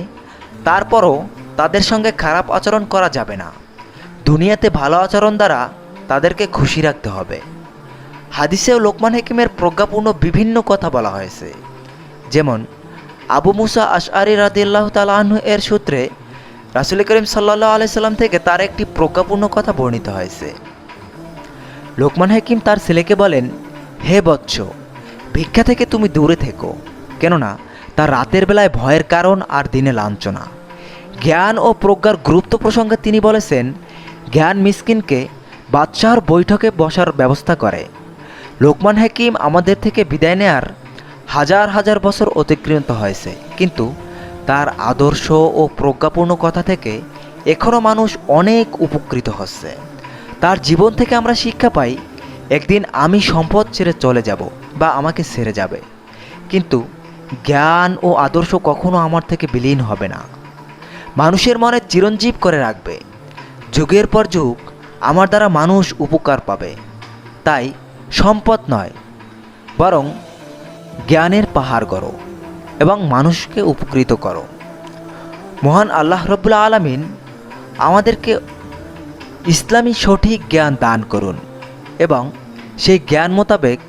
তারপরও তাদের সঙ্গে খারাপ আচরণ করা যাবে না। দুনিয়াতে ভালো আচরণ দ্বারা তাদেরকে খুশি রাখতে হবে। হাদিসেও লোকমান হাকিমের প্রজ্ঞাপূর্ণ বিভিন্ন কথা বলা হয়েছে। যেমন আবু মুসা আশআরী রাদিয়াল্লাহু তাআলা আনহু এর সূত্রে রাসূল করিম সাল্লাল্লাহু আলাইহি সাল্লাম থেকে তার একটি প্রজ্ঞাপূর্ণ কথা বর্ণিত হয়েছে। লোকমান হাকিম তার ছেলেকে বলেন, হে বৎস, ভিক্ষা থেকে তুমি দূরে থেকো, কেননা তা রাতের বেলায় ভয়ের কারণ আর দিনে লাঞ্ছনা। জ্ঞান ও প্রজ্ঞার গুরুত্ব প্রসঙ্গে তিনি বলেছেন, জ্ঞান মিসকিনকে বাদশাহর বৈঠকে বসার ব্যবস্থা করে। লোকমান হাকিম আমাদের থেকে বিদায় নেয়ার হাজার হাজার বছর অতিক্রান্ত হয়েছে, কিন্তু তার আদর্শ ও প্রজ্ঞাপূর্ণ কথা থেকে এখনও মানুষ অনেক উপকৃত হচ্ছে। তার জীবন থেকে আমরা শিক্ষা পাই, একদিন আমি সম্পদ ছেড়ে চলে যাব বা আমাকে ছেড়ে যাবে, কিন্তু জ্ঞান ও আদর্শ কখনো আমার থেকে বিলীন হবে না, মানুষের মনে চিরঞ্জীব করে রাখবে। যুগের পর যুগ আমার দ্বারা মানুষ উপকার পাবে। তাই সম্পদ নয়, বরং জ্ঞানের পাহাড় গড়ো এবং মানুষকে উপকৃত করো। মহান আল্লাহ রাব্বুল আলামিন আমাদেরকে ইসলামী সঠিক জ্ঞান দান করুন এবং সেই জ্ঞান মোতাবেক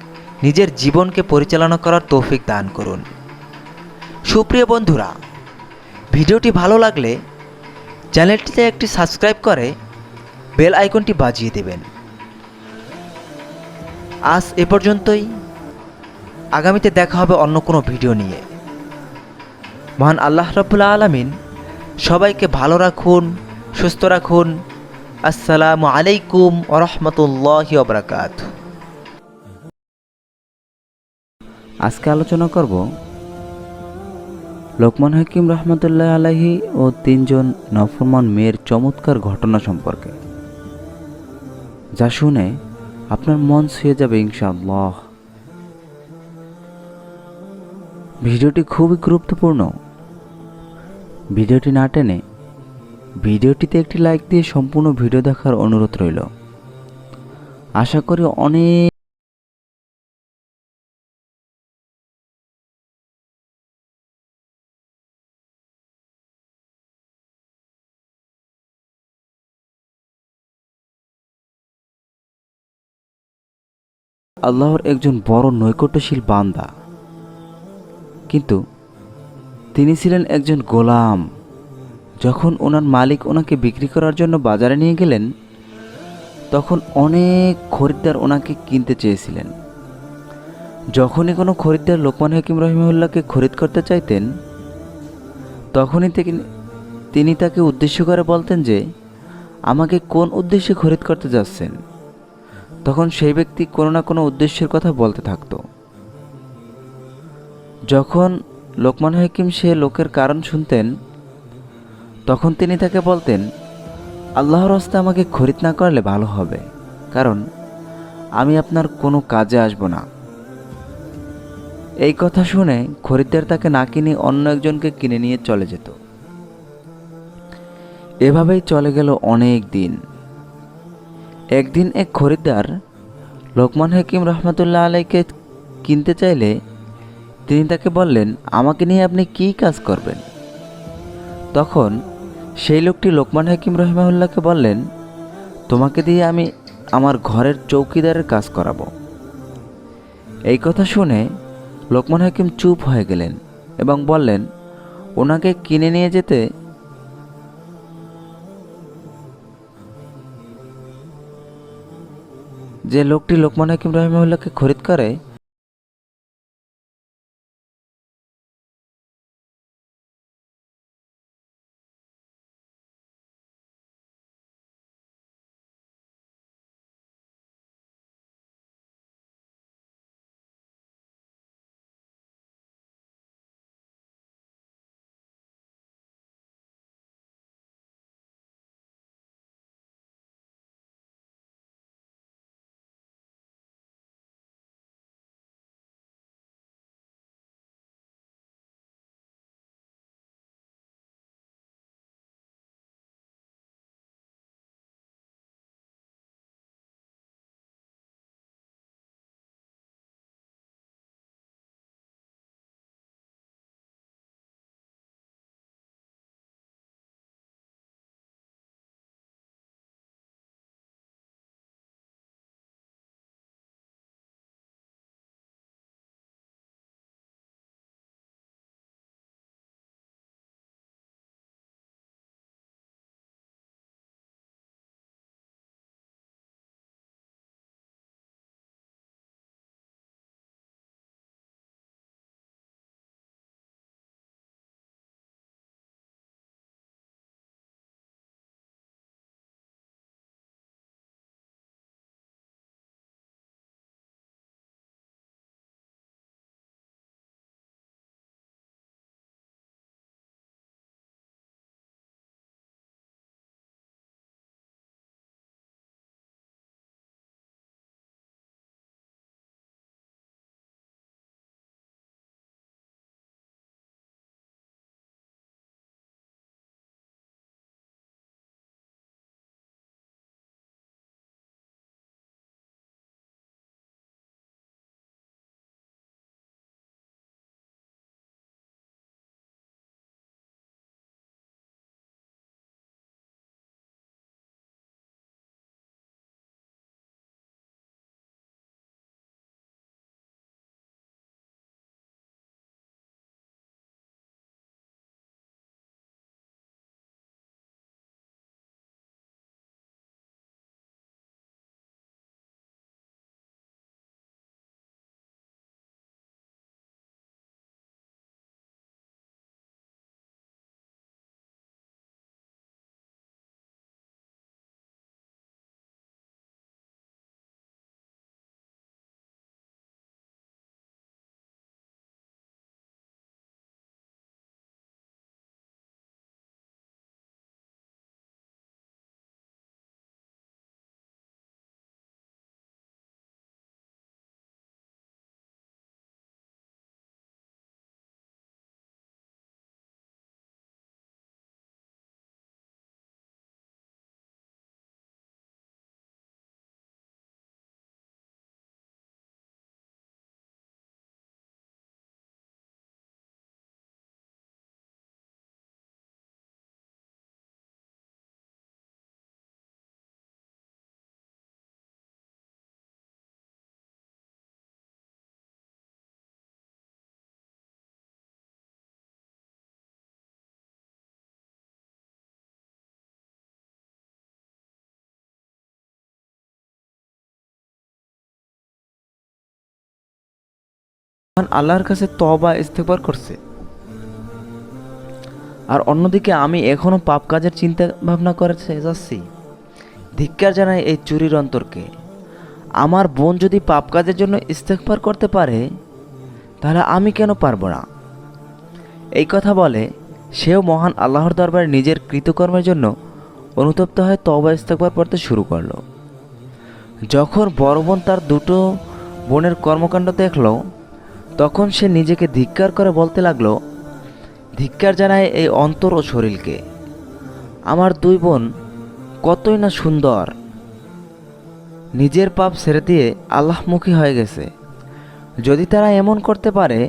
নিজের জীবনকে পরিচালনা করার তৌফিক দান করুন। সুপ্রিয় বন্ধুরা, ভিডিওটি ভালো লাগলে চ্যানেলটিতে একটি সাবস্ক্রাইব করে বেল আইকনটি বাজিয়ে দেবেন। আজ এ পর্যন্তই। আগামীতে দেখা হবে অন্য কোনো ভিডিও নিয়ে। মহান আল্লাহ রাব্বুল আলামিন সবাইকে ভালো রাখুন, সুস্থ রাখুন। আসসালামু আলাইকুম ওয়া রাহমাতুল্লাহি ওয়া বারাকাতুহু। আজকে আলোচনা করব লোকমান হাকিম রহমতুল্লাহ আলাইহি ও 3 জন নফরমান মেয়ের চমৎকার ঘটনা সম্পর্কে, যা শুনে আপনার মন ছুঁয়ে যাবে ইনশাআল্লাহ। ভিডিওটি খুবই গুরুত্বপূর্ণ। ভিডিওটি না টেনে ভিডিওটিতে একটি লাইক দিয়ে সম্পূর্ণ ভিডিও দেখার অনুরোধ রইল। আশা করি অনেক আল্লাহর একজন বড় নৈকট্যশীল বান্দা, কিন্তু তিনি ছিলেন একজন গোলাম। যখন ওনার মালিক ওনাকে বিক্রি করার জন্য বাজারে নিয়ে গেলেন, তখন অনেক খরিদ্দার ওনাকে কিনতে চেয়েছিলেন। যখনই কোনো খরিদ্দার লোকমান হাকিম রহিমাহুল্লাহকে খরিদ করতে চাইতেন, তখনই তিনি তাকে উদ্দেশ্য করে বলতেন যে, আমাকে কোন উদ্দেশ্যে খরিদ করতে যাচ্ছেন। তখন সেই ব্যক্তি কোনো না কোনো উদ্দেশ্যের কথা বলতে থাকত। যখন লোকমান হাকিম সে লোকের কারণ শুনতেন, তখন তিনি তাকে বলতেন, আল্লাহর রাস্তা আমাকে খরিদ না করলে ভালো হবে, কারণ আমি আপনার কোনো কাজে আসব না। এই কথা শুনে খরিদ্দার তাকে না কিনে অন্য একজনকে কিনে নিয়ে চলে যেত। এভাবেই চলে গেল অনেক দিন। একদিন এক খরিদ্দার লোকমান হাকিম রহমতুল্লাহ আলাইকে কিনতে চাইলে তিনি তাকে বললেন, আমাকে নিয়ে আপনি কী কাজ করবেন? তখন সেই লোকটি লোকমান হাকিম রহিমাহুল্লাহকে বললেন, তোমাকে দিয়ে আমি আমার ঘরের চৌকিদারের কাজ করাবো। এই কথা শুনে লোকমান হাকিম চুপ হয়ে গেলেন এবং বললেন, ওনাকে কিনে নিয়ে যেতে যে লোকটি লোকমান হাকিম রহিমাহুল্লাহকে খরিদ করে আল্লাহর কাছে তওবা ইস্তেগফার করছে, আর অন্যদিকে আমি এখনো পাপ কাজের চিন্তা ভাবনা করে যাচ্ছি। ধিক্কার জানাই এই চুরির অন্তরকে। আমার বোন যদি পাপ কাজের জন্য ইস্তেগফার করতে পারে, তাহলে আমি কেন পারবো না? এই কথা বলে সেও মহান আল্লাহর দরবারে নিজের কৃতকর্মের জন্য অনুতপ্ত হয়ে তওবা ইস্তেগফার পড়তে শুরু করলো। যখন বড় বোন তার দুটো বোনের কর্মকাণ্ড দেখল, তখন সে নিজেকে ধিক্কার করে বলতে লাগলো, ধিক্কার জানায় এই অন্তর ও শরীরকে। আমার দুই বোন কতই না সুন্দর, নিজের পাপ ছেড়ে দিয়ে আল্লাহমুখী হয়ে গেছে। যদি তারা এমন করতে পারে,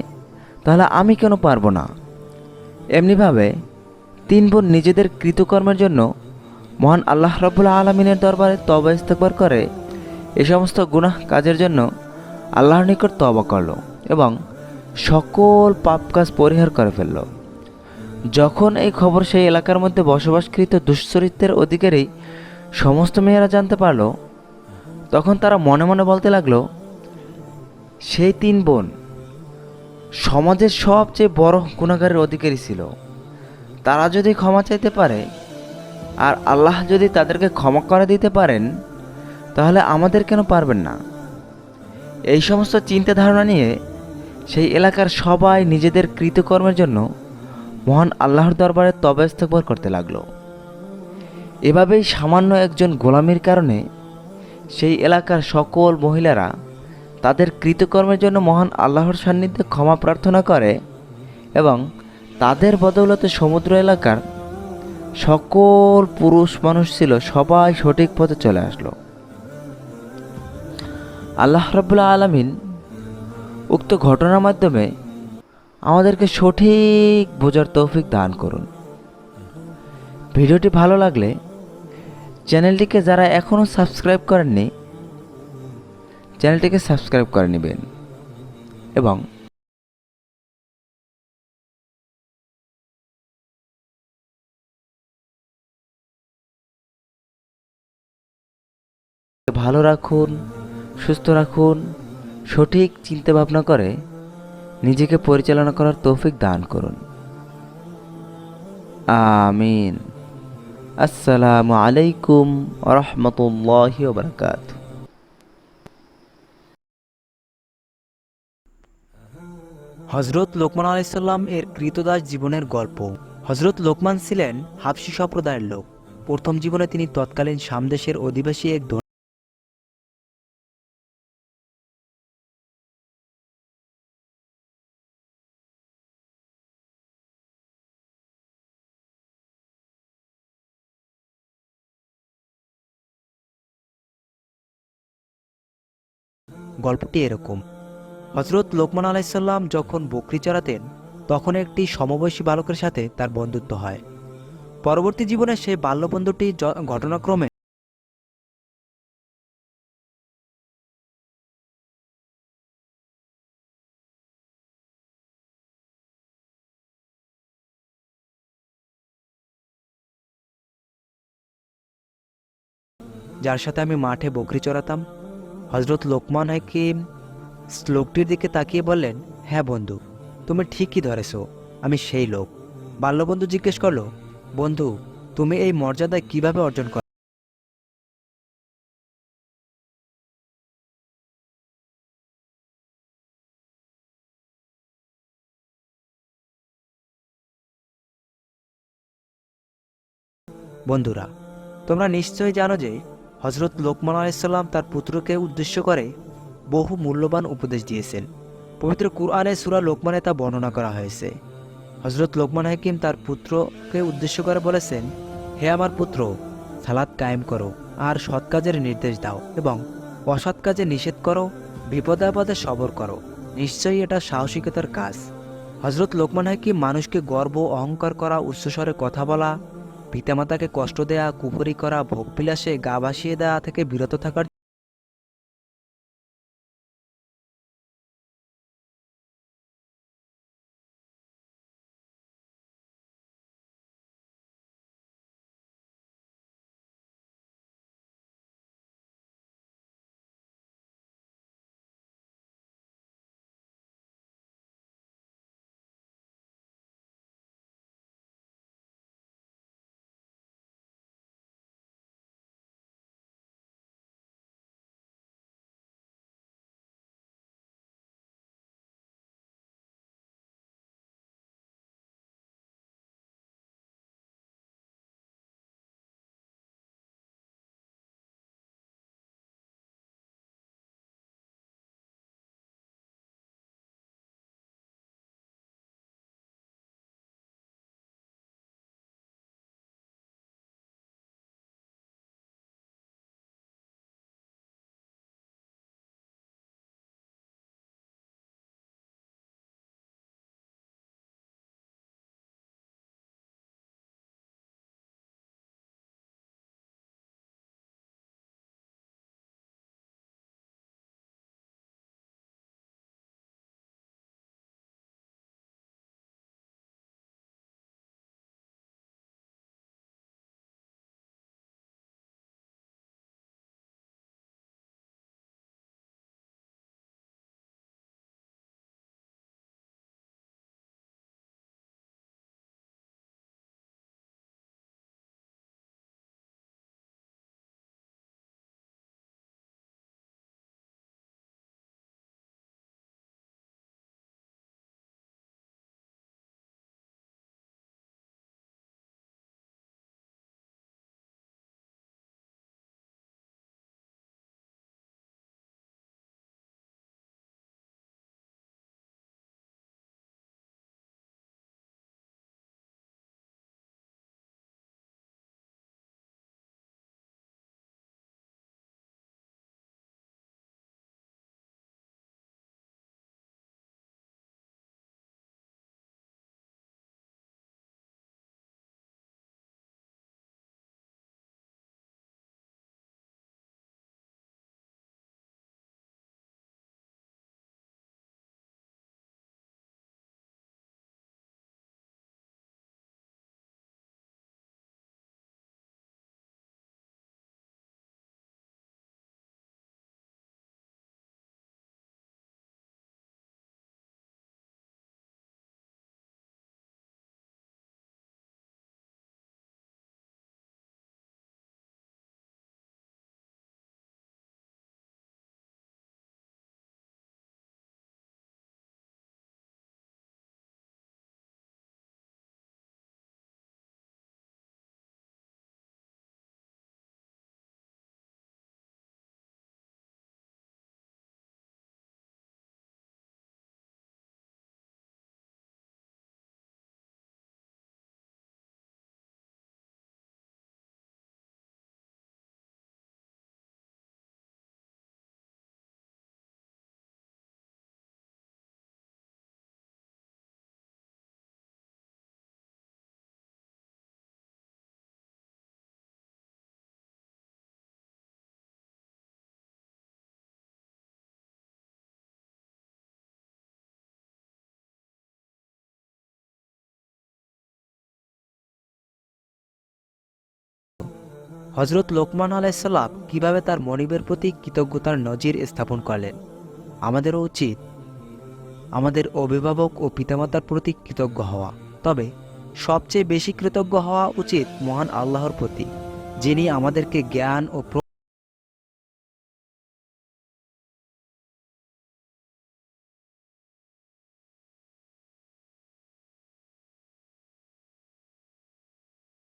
তাহলে আমি কেন পারবো না? এমনিভাবে তিন বোন নিজেদের কৃতকর্মের জন্য মহান আল্লাহ রাব্বুল আলামিনের দরবারে তওবা ইস্তেগফার করে এ সমস্ত গুনাহ কাজের জন্য আল্লাহর নিকট তওবা করল এবং সকল পাপ কাজ পরিহার করে ফেলল। যখন এই খবর সেই এলাকার মধ্যে বসবাসকৃত দুশ্চরিত্রের অধিকারী সমস্ত মেয়েরা জানতে পারল, তখন তারা মনে মনে বলতে লাগলো, সেই তিন বোন সমাজের সবচেয়ে বড় গুনাহগারের অধিকারী ছিল। তারা যদি ক্ষমা চাইতে পারে আর আল্লাহ যদি তাদেরকে ক্ষমা করে দিতে পারেন, তাহলে আমাদের কেন পারবেন না? এই সমস্ত চিন্তা ধারণা নিয়ে সেই এলাকার সবাই নিজেদের কৃতকর্মের জন্য মহান আল্লাহর দরবারে তওবা ইস্তেগফার করতে লাগলো। এভাবেই সামান্য একজন গোলামির কারণে সেই এলাকার সকল মহিলারা তাদের কৃতকর্মের জন্য মহান আল্লাহর সান্নিধ্যে ক্ষমা প্রার্থনা করে এবং তাদের বদৌলতে সমুদ্র এলাকার সকল পুরুষ মানুষ ছিল সবাই সঠিক পথে চলে আসলো। আল্লাহ রাব্বুল আলামিন উক্ত ঘটনার মাধ্যমে আমাদেরকে সঠিক বোঝার তৌফিক দান করুন। ভিডিওটি ভালো লাগলে চ্যানেলটিকে যারা এখনও সাবস্ক্রাইব করেননি, চ্যানেলটিকে সাবস্ক্রাইব করে নেবেন এবং ভালো রাখুন, সুস্থ রাখুন, সঠিক চিন্তা ভাবনা করে নিজেকে পরিচালনা করার তৌফিক দান করুন। আমিন। আসসালামু আলাইকুম ওয়া রাহমাতুল্লাহি ওয়া বারাকাতুহু। হজরত লোকমান আলাইসাল্লাম এর কৃতদাস জীবনের গল্প। হজরত লোকমান ছিলেন হাবশী সম্প্রদায়ের লোক। প্রথম জীবনে তিনি তৎকালীন শাম দেশের অধিবাসী এক গল্পটি এরকম। হজরত লোকমান আলাইসাল্লাম যখন বকরি চড়াতেন, তখন একটি সমবয়সী বালকের সাথে তার বন্ধুত্ব হয়। পরবর্তী জীবনে সেই বাল্যবন্ধুটি ঘটনাক্রমে যার সাথে আমি মাঠে বকরি চড়াতাম। হজরত লোকমান হাকিম লোকটির দিকে তাকিয়ে বললেন, হ্যাঁ বন্ধু, তুমি ঠিকই ধরেছ, আমি সেই লোক। বাল্যবন্ধু জিজ্ঞেস করলো, বন্ধু, তুমি এই মর্যাদা কিভাবে অর্জন করো? বন্ধুরা, তোমরা নিশ্চয়ই জানো যে হজরত লোকমান আলাইসাল্লাম তার পুত্রকে উদ্দেশ্য করে বহু মূল্যবান উপদেশ দিয়েছেন। পবিত্র কুরআনে সূরা লোকমানে তা বর্ণনা করা হয়েছে। হজরত লোকমান হাকিম তার পুত্রকে উদ্দেশ্য করে বলেছেন, হে আমার পুত্র, সালাত কায়েম করো আর সৎ কাজের নির্দেশ দাও এবং অসৎ কাজে নিষেধ করো, বিপদে আপদে সবর করো, নিশ্চয়ই এটা সাহসিকতার কাজ। হজরত লোকমান হাকিম মানুষকে গর্ব অহংকার করা, উচ্চস্বরে কথা বলা, পিতামাতাকে কষ্ট দেয়া, কুফরি করা, ভোগবিলাসে গা ভাসিয়ে দেওয়া থেকে বিরত থাকার হজরত লোকমান আলাইসাল্লাম কিভাবে তার মনিবের প্রতি কৃতজ্ঞতার নজির স্থাপন করলেন। আমাদেরও উচিত আমাদের অভিভাবক ও পিতামাতার প্রতি কৃতজ্ঞ হওয়া, তবে সবচেয়ে বেশি কৃতজ্ঞ হওয়া উচিত মহান আল্লাহর প্রতি, যিনি আমাদেরকে জ্ঞান ও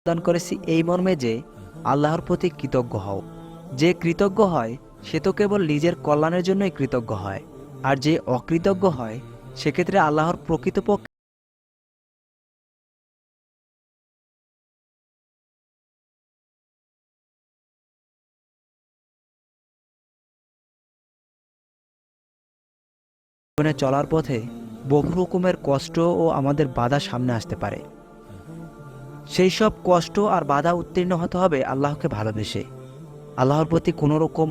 প্রদান করেছি এই মর্মে যে আল্লাহর প্রতি কৃতজ্ঞ হও। যে কৃতজ্ঞ হয় সে তো কেবল নিজের কল্যাণের জন্যই কৃতজ্ঞ হয়, আর যে অকৃতজ্ঞ হয় সেক্ষেত্রে আল্লাহর প্রকৃতপক্ষে জীবনে চলার পথে বহু রকমের কষ্ট ও আমাদের বাধা সামনে আসতে পারে। সেই সব কষ্ট আর বাধা উত্তীর্ণ হতে হবে আল্লাহকে ভালোবেসে, আল্লাহর প্রতি কোনো রকম